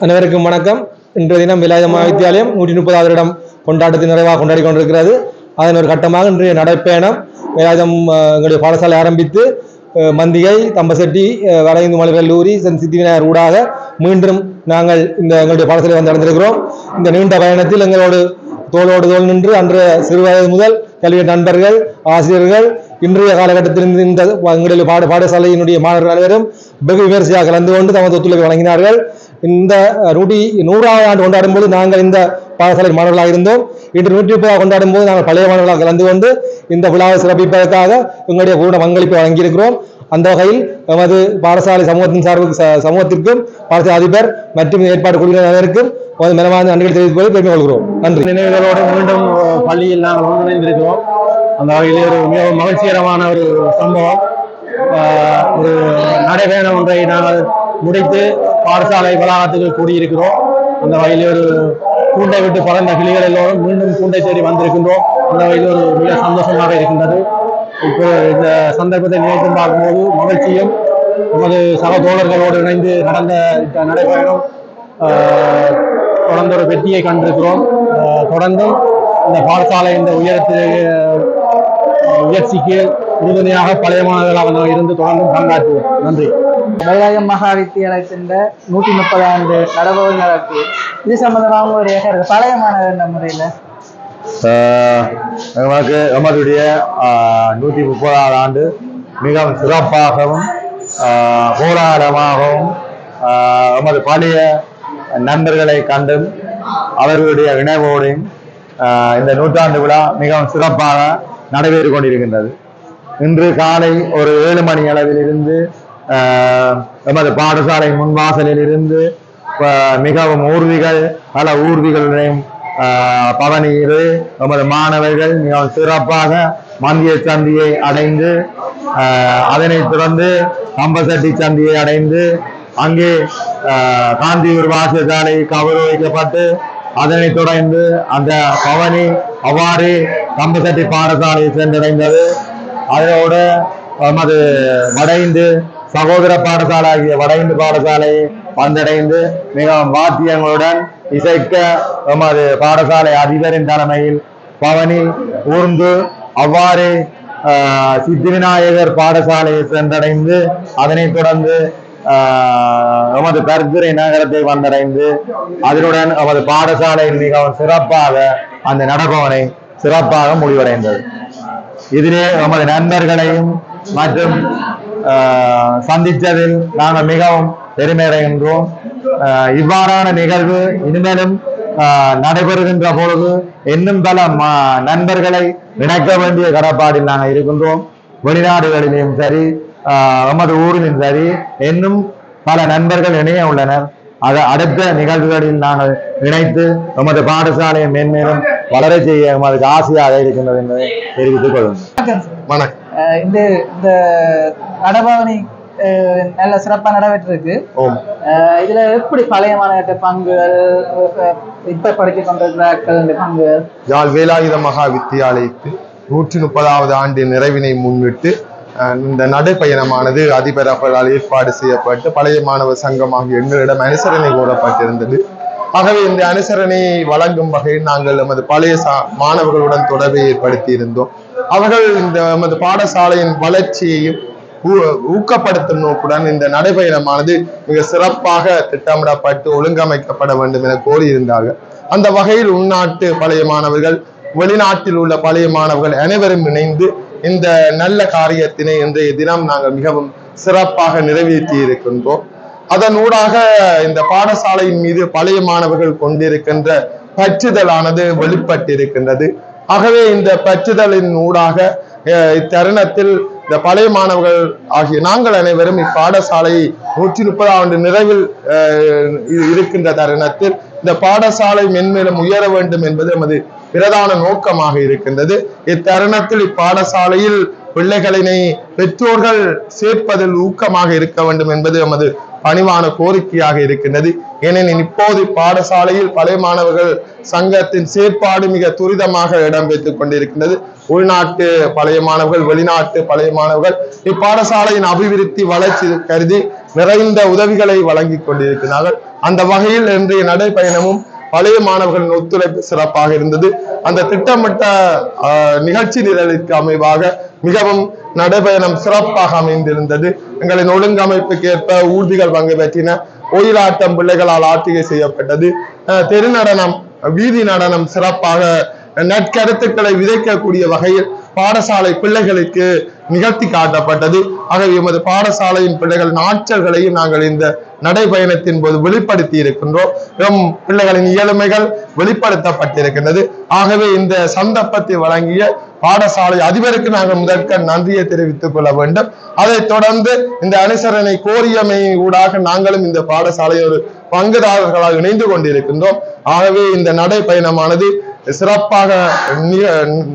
அனைவருக்கும் வணக்கம். இன்றைய தினம் வேலாயுத மகாவித்தியாலயம் 130வது வருடம் கொண்டாட்டத்தின் நிறைவாக கொண்டாடி கொண்டிருக்கிறது. அதன் ஒரு கட்டமாக இன்றைய நடைப்பயணம் வேலாயுதம் எங்களுடைய பாடசாலை ஆரம்பித்து மந்திகை, தம்பசெட்டி, வரைந்து மலை கல்லூரி, சித்தி விநாயகர் ஊடாக மீண்டும் நாங்கள் இந்த எங்களுடைய பாடசாலை வந்து அடைந்திருக்கிறோம். இந்த நீண்ட பயணத்தில் எங்களோடு தோளோடு தோல் நின்று அன்றைய சிறுவயது முதல் கல்வி நண்பர்கள், ஆசிரியர்கள், இன்றைய காலகட்டத்தில் இந்த எங்களுடைய பாடசாலையினுடைய மாணவர்கள் அனைவரும் வெகு விமர்சையாக கலந்து கொண்டு தமது ஒத்துழைப்பை வழங்கினார்கள். இந்த 100வது ஆண்டு கொண்டாடும் போது நாங்கள் இந்த பாடசாலை மாணவர்களாக இருந்தோம். இன்று 130 கொண்டாடும் போது நாங்கள் பழைய மாணவர்களாக கலந்து கொண்டு இந்த விழாவை சிறப்பிப்பதற்காக எங்களுடைய பூர்ண பங்களிப்பை வழங்கியிருக்கிறோம். அந்த வகையில் எமது பாடசாலை சமூகத்திற்கும் பாடசாலை அதிபர் மற்றும் ஏற்பாடு குழுவினருக்கும் மனமார்ந்த நன்றிகள் தெரிவிப்பதை பெருமை கொள்கிறோம். நன்றி. நினைவுகளோடு மீண்டும் பள்ளியில் நாங்கள் ஒன்றிணைந்திருக்கிறோம். அந்த வகையில் ஒரு மிகவும் மகிழ்ச்சிகரமான ஒரு சம்பவம். ஒரு நடைபயணம் ஒன்றை நாங்கள் முடித்து பாடசாலை வளாகத்துக்கு கூடியிருக்கிறோம். அந்த வகையில் ஒரு கூண்டை விட்டு பறந்த கிளிகள் எல்லோரும் மீண்டும் கூண்டை தேடி வந்திருக்கின்றோம். அந்த வகையில் ஒரு மிக சந்தோஷமாக இருக்கின்றது. இப்போ இந்த சந்தர்ப்பத்தை நினைத்து பார்க்கும்போது மகிழ்ச்சியும் நமது சக தோழர்களோடு இணைந்து நடந்த இந்த நடைபயணம் தொடர்ந்து ஒரு வெற்றியை கண்டிருக்கிறோம். தொடர்ந்தும் இந்த பாடசாலை இந்த உயர்ச்சிக்கு உறுதுணையாக பழைய மாணவர்களாக இருந்து தொடர்ந்தும் பங்காற்றுவோம். நன்றி. வைராகம் மகா வித்தியாலயத்தின் 130 ஆண்டு நடவடிக்கை நடக்கு இது சம்பந்தமாக ஒரு பழைய மாணவர் முறையில் எமதுடைய 130வது ஆண்டு மிகவும் சிறப்பாகவும் கோலாகலமாகவும் எமது பழைய நண்பர்களை கண்டும் அவர்களுடைய இணைவோடையும் இந்த நூற்றாண்டு விழா மிகவும் சிறப்பாக நடைபெற்றுக் கொண்டிருக்கின்றது. இன்று காலை ஒரு 7 மணி அளவிலிருந்து எமது பாடசாலை முன்வாசலில் இருந்து மிகவும் பல ஊர்திகளையும் பவனியில் எமது மாணவர்கள் மிகவும் சிறப்பாக மந்திய சந்தியை அடைந்து அதனைத் தொடர்ந்து கம்பசட்டி சந்தியை அடைந்து அங்கே காந்தியூர் வாசசாலை கௌரவிக்கப்பட்டு அதனைத் தொடர்ந்து அந்த பவனி அவ்வாறு கம்பசட்டி பாடசாலையை சென்றடைந்தது. அதோடு எமது வடைந்து சகோதர பாடசாலை ஆகிய வடைந்து பாடசாலையை வந்தடைந்து மிகவும் வாத்தியங்களுடன் இசைக்க எமது பாடசாலை அதிபரின் தலைமையில் பவனி ஊர்ந்து அவ்வாறு சித்தி விநாயகர் பாடசாலையை சென்றடைந்து அதனைத் தொடர்ந்து எமது கர்துரை நகரத்தை வந்தடைந்து அதனுடன் எமது பாடசாலை மிகவும் சிறப்பாக அந்த நடப்பவனை சிறப்பாக முடிவடைந்தது. இதிலே எமது நண்பர்களையும் மற்றும் சந்தித்ததில் நாங்கள் மிகவும் பெருமை அடைகின்றோம். இவ்வாறான நிகழ்வு இனிமேலும் நடைபெறுகின்ற பொழுது இன்னும் பல நண்பர்களை இணைக்க வேண்டிய கடப்பாடில் நாங்கள் இருக்கின்றோம். வெளிநாடுகளிலும் சரி எமது ஊரிலும் சரி இன்னும் பல நண்பர்கள் இணைய உள்ளனர். அடுத்த நிகழ்வுகளில் நாங்கள் இணைத்து எமது பாடசாலையை மேன்மேலும் வளர செய்ய எமது ஆசையாக இருக்கின்றது என்பதை தெரிவித்துக் கொள்ளுங்கள். வணக்கம். இந்த நடபவனி நல்ல சிறப்பா நடைபெற்றிருக்கு. இதுல எப்படி பழைய மாணவர்கிட்ட பங்குகள் இப்ப படித்துக் கொண்டிருக்கிறார்கள் பங்குகள் யாழ் வேலாயுத மகா வித்தியாலயத்தில் 130வது ஆண்டு நிறைவினை முன்னிட்டு இந்த நடைப்பயணமானது அதிபர் அவர்களால் ஏற்பாடு செய்யப்பட்டு பழைய மாணவர் சங்கமாக எங்களிடம் அனுசரணை கோரப்பட்டிருந்தது. ஆகவே இந்த அனுசரணையை வழங்கும் வகையில் நாங்கள் நமது பழைய மாணவர்களுடன் தொடர்பை ஏற்படுத்தி இருந்தோம். அவர்கள் இந்த நமது பாடசாலையின் வளர்ச்சியையும் ஊக்கப்படுத்தும் நோக்குடன் இந்த நடைபயணமானது மிக சிறப்பாக திட்டமிடப்பட்டு ஒழுங்கமைக்கப்பட வேண்டும் என கோரியிருந்தார்கள். அந்த வகையில் உள்நாட்டு பழைய மாணவர்கள், வெளிநாட்டில் உள்ள பழைய மாணவர்கள் அனைவரும் இணைந்து இந்த நல்ல காரியத்தினை இன்றைய தினம் நாங்கள் மிகவும் சிறப்பாக நிறைவேற்றி இருக்கின்றோம். அதனூடாக இந்த பாடசாலையின் மீது பழைய மாணவர்கள் கொண்டிருக்கின்ற பற்றுதலானது வெளிப்பட்டிருக்கின்றது. ஆகவே இந்த பற்றுதலின் ஊடாக இத்தருணத்தில் இந்த பழைய மாணவர்கள் ஆகிய நாங்கள் அனைவரும் இப்பாடசாலை 130 ஆண்டு நிறைவில் இருக்கின்ற தருணத்தில் இந்த பாடசாலை மென்மேலும் உயர வேண்டும் என்பது நமது பிரதான நோக்கமாக இருக்கின்றது. இத்தருணத்தில் இப்பாடசாலையில் பிள்ளைகளினை பெற்றோர்கள் சேர்ப்பதில் ஊக்கமாக இருக்க வேண்டும் என்பது நமது பணிவான கோரிக்கையாக இருக்கின்றது. ஏனெனில் இப்போது பாடசாலையில் பழைய மாணவர்கள் சங்கத்தின் செயற்பாடு மிக துரிதமாக இடம்பெற்றுக் கொண்டிருக்கின்றது. உள்நாட்டு பழைய மாணவர்கள், வெளிநாட்டு பழைய மாணவர்கள் இப்பாடசாலையின் அபிவிருத்தி வளர்ச்சி கருதி நிறைந்த உதவிகளை வழங்கி கொண்டிருக்கிறார்கள். அந்த வகையில் இன்றைய நடைபயணமும் பழைய மாணவர்களின் ஒத்துழைப்பு சிறப்பாக இருந்தது. அந்த திட்டமிட்ட நிகழ்ச்சி நிரலுக்கு அமைவாக மிகவும் நடைபயணம் சிறப்பாக அமைந்திருந்தது. எங்களின் ஒழுங்கமைப்புக்கு ஏற்ப ஊர்திகள் பங்கு பெற்றின. ஒயிலாட்டம் பிள்ளைகளால் ஆட்டிகை செய்யப்பட்டது. தெரு நடனம், வீதி நடனம் சிறப்பாக நற்கருத்துக்களை விதைக்கக்கூடிய வகையில் பாடசாலை பிள்ளைகளுக்கு நிகழ்த்தி காட்டப்பட்டது. ஆகவே எமது பாடசாலையின் பிள்ளைகளின் ஆற்றல்களையும் நாங்கள் இந்த நடைபயணத்தின் போது வெளிப்படுத்தி இருக்கின்றோம். பிள்ளைகளின் இயலுமைகள் வெளிப்படுத்தப்பட்டிருக்கின்றது. ஆகவே இந்த சந்தர்ப்பத்தை வழங்கிய பாடசாலை அதிபருக்கு நாங்கள் முதற்க நன்றியை தெரிவித்துக் கொள்ள வேண்டும். அதைத் தொடர்ந்து இந்த அனுசரணை கோரியமை ஊடாக நாங்களும் இந்த பாடசாலையை ஒரு பங்குதாரர்களாக இணைந்து கொண்டிருக்கின்றோம். ஆகவே இந்த நடைபயணமானது சிறப்பாக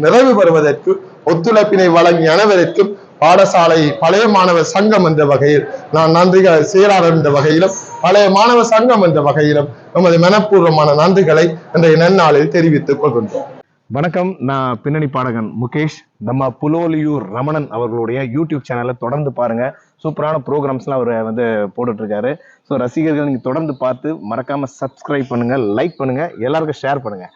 நிறைவு பெறுவதற்கு ஒத்துழைப்பினை வழங்கிய அனைவருக்கும் பாடசாலை பழைய மாணவர் சங்கம் என்ற வகையில் நான் நன்றிகள், செயலாளர் என்ற வகையிலும் பழைய மாணவர் சங்கம் என்ற வகையிலும் நமது மனப்பூர்வமான நன்றிகளை இன்றைய நன்னாளில் தெரிவித்துக் கொள்கின்றோம். வணக்கம், நான் பின்னணி பாடகன் முகேஷ். நம்ம புலோலியூர் ரமணன் அவர்களுடைய யூடியூப் சேனலை தொடர்ந்து பாருங்க. சூப்பரான ப்ரோக்ராம்ஸ்லாம் அவர் வந்து போட்டுட்டு இருக்காரு. ஸோ ரசிகர்கள் நீங்க தொடர்ந்து பார்த்து மறக்காம சப்ஸ்கிரைப் பண்ணுங்க, லைக் பண்ணுங்க, எல்லாருக்கும் ஷேர் பண்ணுங்க.